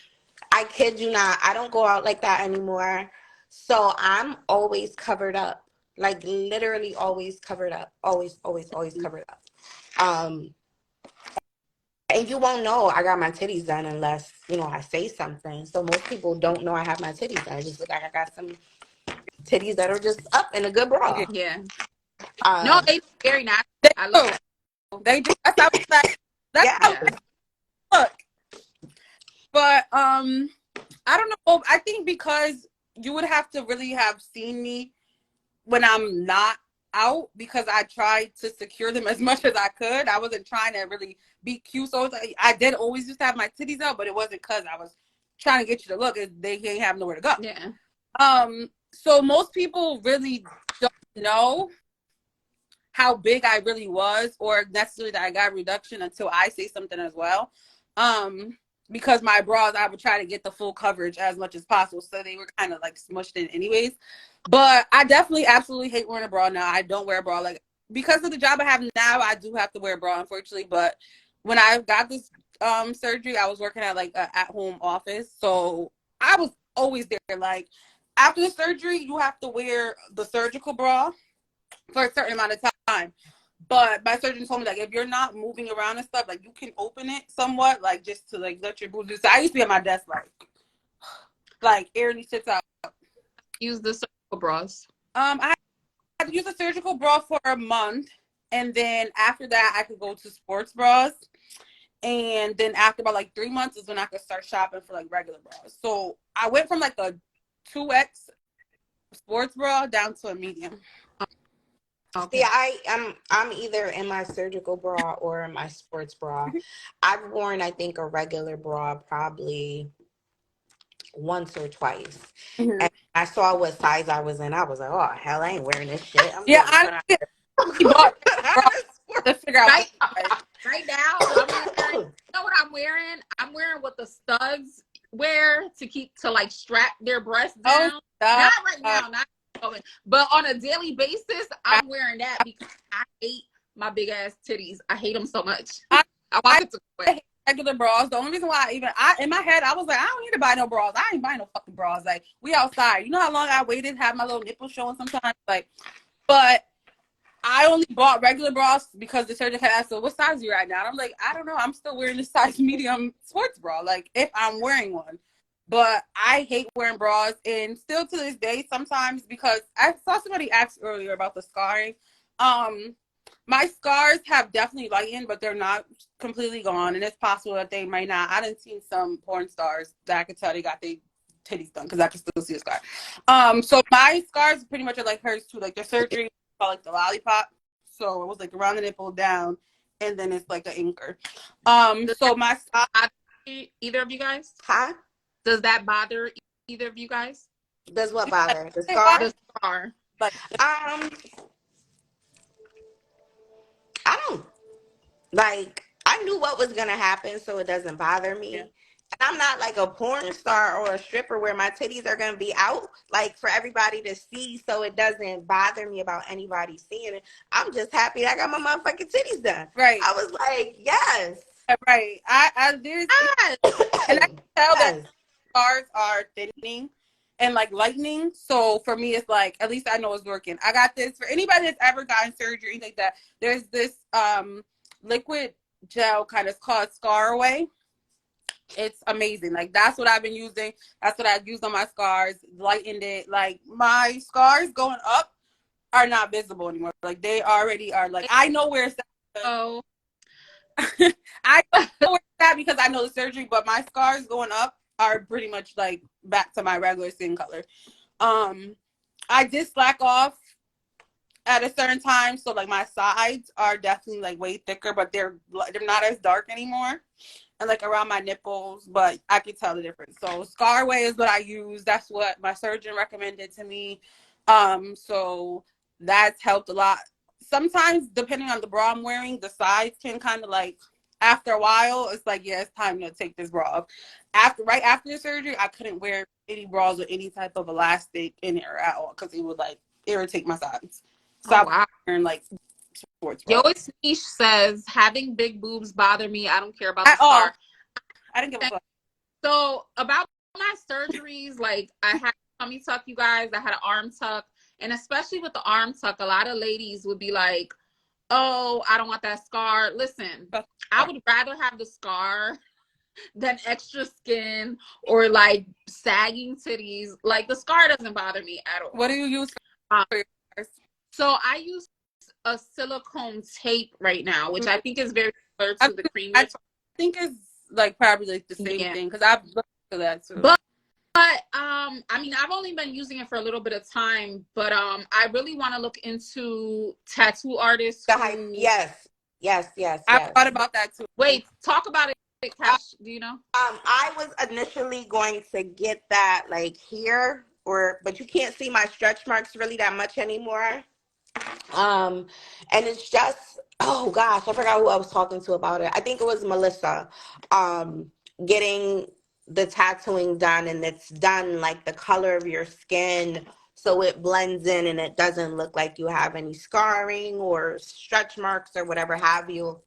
[SPEAKER 2] I kid you not, I don't go out like that anymore. So I'm always covered up. Like literally always covered up. Always, always, always covered up. Um and you won't know I got my titties done unless, I say something. So most people don't know I have my titties done. I just look like I got some titties that are just up in a good bra.
[SPEAKER 1] Yeah. No,
[SPEAKER 2] Um
[SPEAKER 1] they look very natural. I love it.
[SPEAKER 3] They do. That's how it's like. That's how
[SPEAKER 1] Yeah.
[SPEAKER 3] it look. But I don't know. I think because you would have to really have seen me when I'm not out, because I tried to secure them as much as I could. I wasn't trying to really be cute. So I did always just have my titties out, but it wasn't because I was trying to get you to look. They ain't have nowhere to go.
[SPEAKER 1] Yeah.
[SPEAKER 3] So most people really don't know how big I really was, or necessarily that I got reduction, until I say something as well. Because my bras, I would try to get the full coverage as much as possible. So they were kind of like smushed in anyways. But I definitely absolutely hate wearing a bra now. I don't wear a bra. Like, because of the job I have now, I do have to wear a bra, unfortunately. But when I got this surgery, I was working at like an at-home office. So I was always there. Like, after the surgery, you have to wear the surgical bra for a certain amount of time. But my surgeon told me, like, if you're not moving around and stuff, like, you can open it somewhat, like, just to, like, let your boobs do. So I used to be at my desk, like airing these shits out.
[SPEAKER 1] Use the surgical bras.
[SPEAKER 3] I had to use a surgical bra for a month. And then after that, I could go to sports bras. And then after about, like, 3 months is when I could start shopping for, like, regular bras. So I went from, like, a 2X sports bra down to a medium.
[SPEAKER 2] Okay. See, I'm either in my surgical bra or in my sports bra. I've worn, I think, a regular bra probably once or twice.
[SPEAKER 3] Mm-hmm.
[SPEAKER 2] And I saw what size I was in. I was like, oh hell, I ain't wearing this shit. I'm
[SPEAKER 3] Yeah,
[SPEAKER 2] going to
[SPEAKER 3] I bought to figure out
[SPEAKER 1] right now I'm wearing, you know what I'm wearing? I'm wearing what the studs wear to like strap their breasts down. Not right now, not but on a daily basis, I'm wearing that because I hate my big ass titties. I hate them so much. I want it to quit.
[SPEAKER 3] Regular bras. The only reason why in my head I was like, I don't need to buy no bras. I ain't buying no fucking bras. Like, we outside. You know how long I waited, have my little nipples showing sometimes. Like, but I only bought regular bras because the surgeon had asked, so what size are you at now? And I'm like, I don't know. I'm still wearing the size medium sports bra, like if I'm wearing one. But I hate wearing bras, and still to this day, sometimes, because I saw somebody ask earlier about the scarring. My scars have definitely lightened, but they're not completely gone, and it's possible that they might not. I done seen some porn stars that I could tell they got their titties done because I can still see a scar. So my scars pretty much are like hers too. Like the surgery, called like the lollipop. So it was like around the nipple down, and then it's like an anchor. So my scars.
[SPEAKER 1] Either of you guys?
[SPEAKER 2] Huh?
[SPEAKER 1] Does that bother either of you guys?
[SPEAKER 2] Does what bother? The
[SPEAKER 1] The
[SPEAKER 2] scar?
[SPEAKER 1] scar.
[SPEAKER 3] Like,
[SPEAKER 2] I don't like. I knew what was gonna happen, so it doesn't bother me.
[SPEAKER 3] yeah.
[SPEAKER 2] And I'm not like a porn star or a stripper where my titties are gonna be out, like for everybody to see, so it doesn't bother me about anybody seeing it. I'm just happy I got my motherfucking titties done.
[SPEAKER 3] Right.
[SPEAKER 2] I was like, yes.
[SPEAKER 3] Right. There's,
[SPEAKER 1] Yes.
[SPEAKER 3] and I can tell that
[SPEAKER 2] Yes.
[SPEAKER 3] scars are thinning and like lightening. So for me, it's like, at least I know it's working. I got this for anybody that's ever gotten surgery, anything like that. There's this liquid gel kind of called Scar Away. It's amazing. Like that's what I've been using. That's what I've used on my scars, lightened it. Like my scars going up are not visible anymore. Like they already are. Like I know where it's at.
[SPEAKER 1] So
[SPEAKER 3] I know where it's at because I know the surgery, but my scars going up are pretty much like back to my regular skin color. I did slack off at a certain time, so like my sides are definitely like way thicker, but they're not as dark anymore. And like around my nipples, but I can tell the difference. So Scarway is what I use. That's what my surgeon recommended to me. So that's helped a lot. Sometimes depending on the bra I'm wearing, the sides can kind of like after a while, it's like, yeah, it's time to take this bra off. Right after the surgery, I couldn't wear any bras with any type of elastic in it at all because it would like irritate my sides. So I was wearing like sports bra.
[SPEAKER 1] Yo, it's Niche says having big boobs bother me. I don't care about the scar.
[SPEAKER 3] I didn't give a fuck.
[SPEAKER 1] So about my surgeries, like I had a tummy tuck, you guys. I had an arm tuck, and especially with the arm tuck, a lot of ladies would be like, "Oh, I don't want that scar." Listen, I would rather have the scar than extra skin or like sagging titties. Like the scar doesn't bother me at all.
[SPEAKER 3] What do you use for your scars?
[SPEAKER 1] So I use a silicone tape right now, which I think is very similar to the cream.
[SPEAKER 3] I think it's like probably like the same thing because I've looked at that too.
[SPEAKER 1] But I mean, I've only been using it for a little bit of time, but I really want to look into tattoo artists.
[SPEAKER 2] Yes.
[SPEAKER 3] I thought about that too.
[SPEAKER 1] Wait, talk about it, Cash. Do you know?
[SPEAKER 2] I was initially going to get that like here, but you can't see my stretch marks really that much anymore. And it's just, oh gosh, I forgot who I was talking to about it. I think it was Melissa. Getting the tattooing done, and it's done like the color of your skin, so it blends in and it doesn't look like you have any scarring or stretch marks or whatever have you.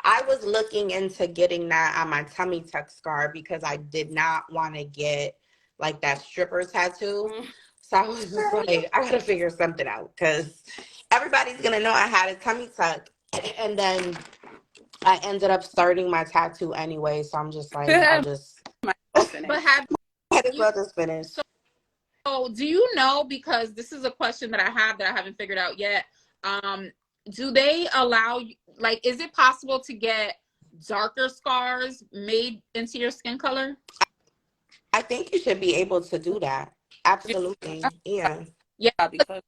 [SPEAKER 2] I was looking into getting that on my tummy tuck scar because I did not want to get like that stripper tattoo. So I was just like, I gotta figure something out because everybody's gonna know I had a tummy tuck. And then I ended up starting my tattoo anyway. So I'm just like, I'll just
[SPEAKER 1] but
[SPEAKER 2] might as well just finish.
[SPEAKER 1] So do you know, because this is a question that I have that I haven't figured out yet. Do they allow, like, is it possible to get darker scars made into your skin color?
[SPEAKER 2] I think you should be able to do that. Absolutely. Yeah.
[SPEAKER 1] Yeah, because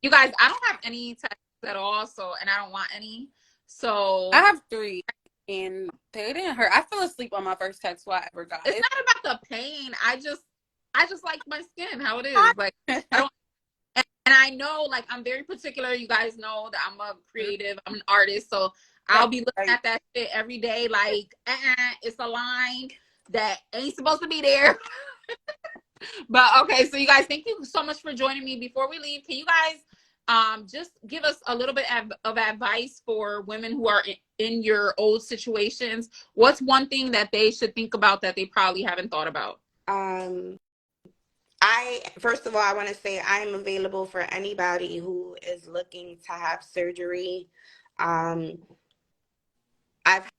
[SPEAKER 1] you guys, I don't have any tattoos at all, so, and I don't want any. So
[SPEAKER 3] I have 3 and they didn't hurt. I fell asleep on my first tattoo I ever got.
[SPEAKER 1] It's not about the pain. I just like my skin how it is. Like I don't, and I know, like, I'm very particular. You guys know that I'm a creative, I'm an artist, so I'll be looking at that shit every day like, it's a line that ain't supposed to be there. But okay, so you guys, thank you so much for joining me. Before we leave, can you guys just give us a little bit of advice for women who are in your old situations? What's one thing that they should think about that they probably haven't thought about?
[SPEAKER 2] First of all, I want to say I am available for anybody who is looking to have surgery. Um, I've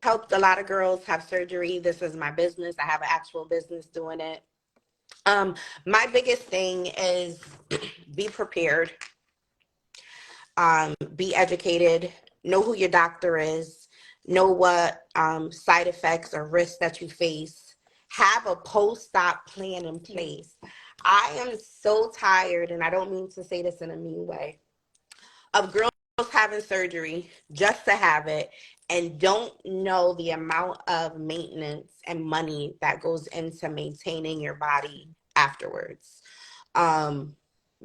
[SPEAKER 2] helped a lot of girls have surgery. This is my business. I have an actual business doing it. My biggest thing is be prepared, be educated, know who your doctor is, know what side effects or risks that you face, have a post-op plan in place. I am so tired, and I don't mean to say this in a mean way, of girls having surgery just to have it and don't know the amount of maintenance and money that goes into maintaining your body afterwards.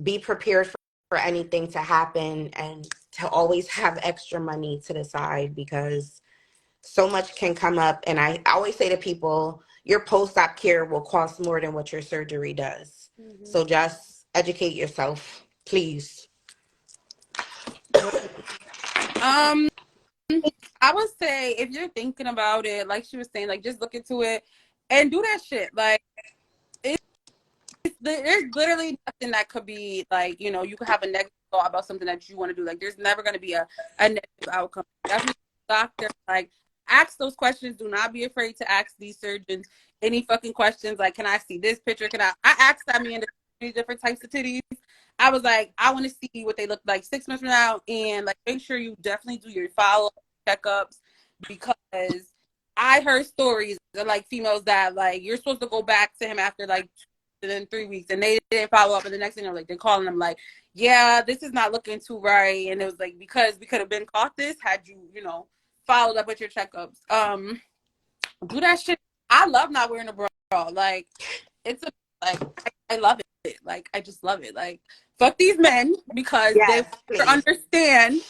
[SPEAKER 2] Be prepared for anything to happen and to always have extra money to the side because so much can come up. And I always say to people, your post-op care will cost more than what your surgery does. Mm-hmm. So just educate yourself, please.
[SPEAKER 3] I would say if you're thinking about it, like she was saying, like just look into it and do that shit. Like there's literally nothing that could be like, you know, you could have a negative thought about something that you want to do. Like there's never going to be a negative outcome. Definitely, doctor, like ask those questions. Do not be afraid to ask these surgeons any fucking questions. Like, can I see this picture? I asked that man different types of titties. I was like, I want to see what they look like 6 months from now, and like make sure you definitely do your follow checkups because I heard stories of like females that like you're supposed to go back to him after like in 3 weeks and they didn't follow up, and the next thing they're calling them like, yeah, this is not looking too right, and it was like because we could have been caught this had you know followed up with your checkups. Do that shit. I love not wearing a bra. Like it's a like I love it. Like I just love it. Like fuck these men because they understand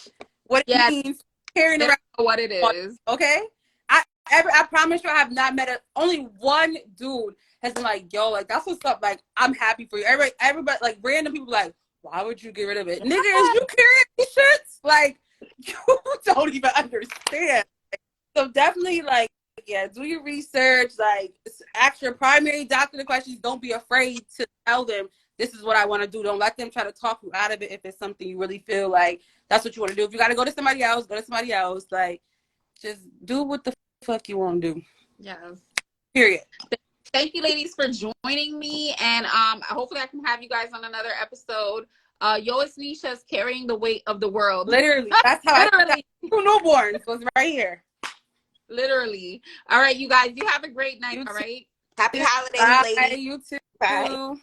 [SPEAKER 3] what it means carrying around
[SPEAKER 1] what it is.
[SPEAKER 3] Okay, I promise you, I have not met only one dude has been like, yo, like that's what's up. Like I'm happy for you. Everybody, like random people, like, why would you get rid of it, nigga? Is you carrying these shits? Like you don't even understand. So definitely, like, yeah, do your research. Like, ask your primary doctor the questions. Don't be afraid to tell them this is what I want to do. Don't let them try to talk you out of it if it's something you really feel like that's what you want to do. If you got to go to somebody else, go to somebody else. Like, just do what the fuck you want to do.
[SPEAKER 1] Yes.
[SPEAKER 3] Period.
[SPEAKER 1] Thank you, ladies, for joining me, and hopefully I can have you guys on another episode. Yois Nisha's carrying the weight of the world.
[SPEAKER 3] Literally, that's how literally. I got 2 newborns was right here.
[SPEAKER 1] Literally. All right, you guys. You have a great night. All right.
[SPEAKER 2] Happy holidays, ladies.
[SPEAKER 3] You too.
[SPEAKER 2] Bye.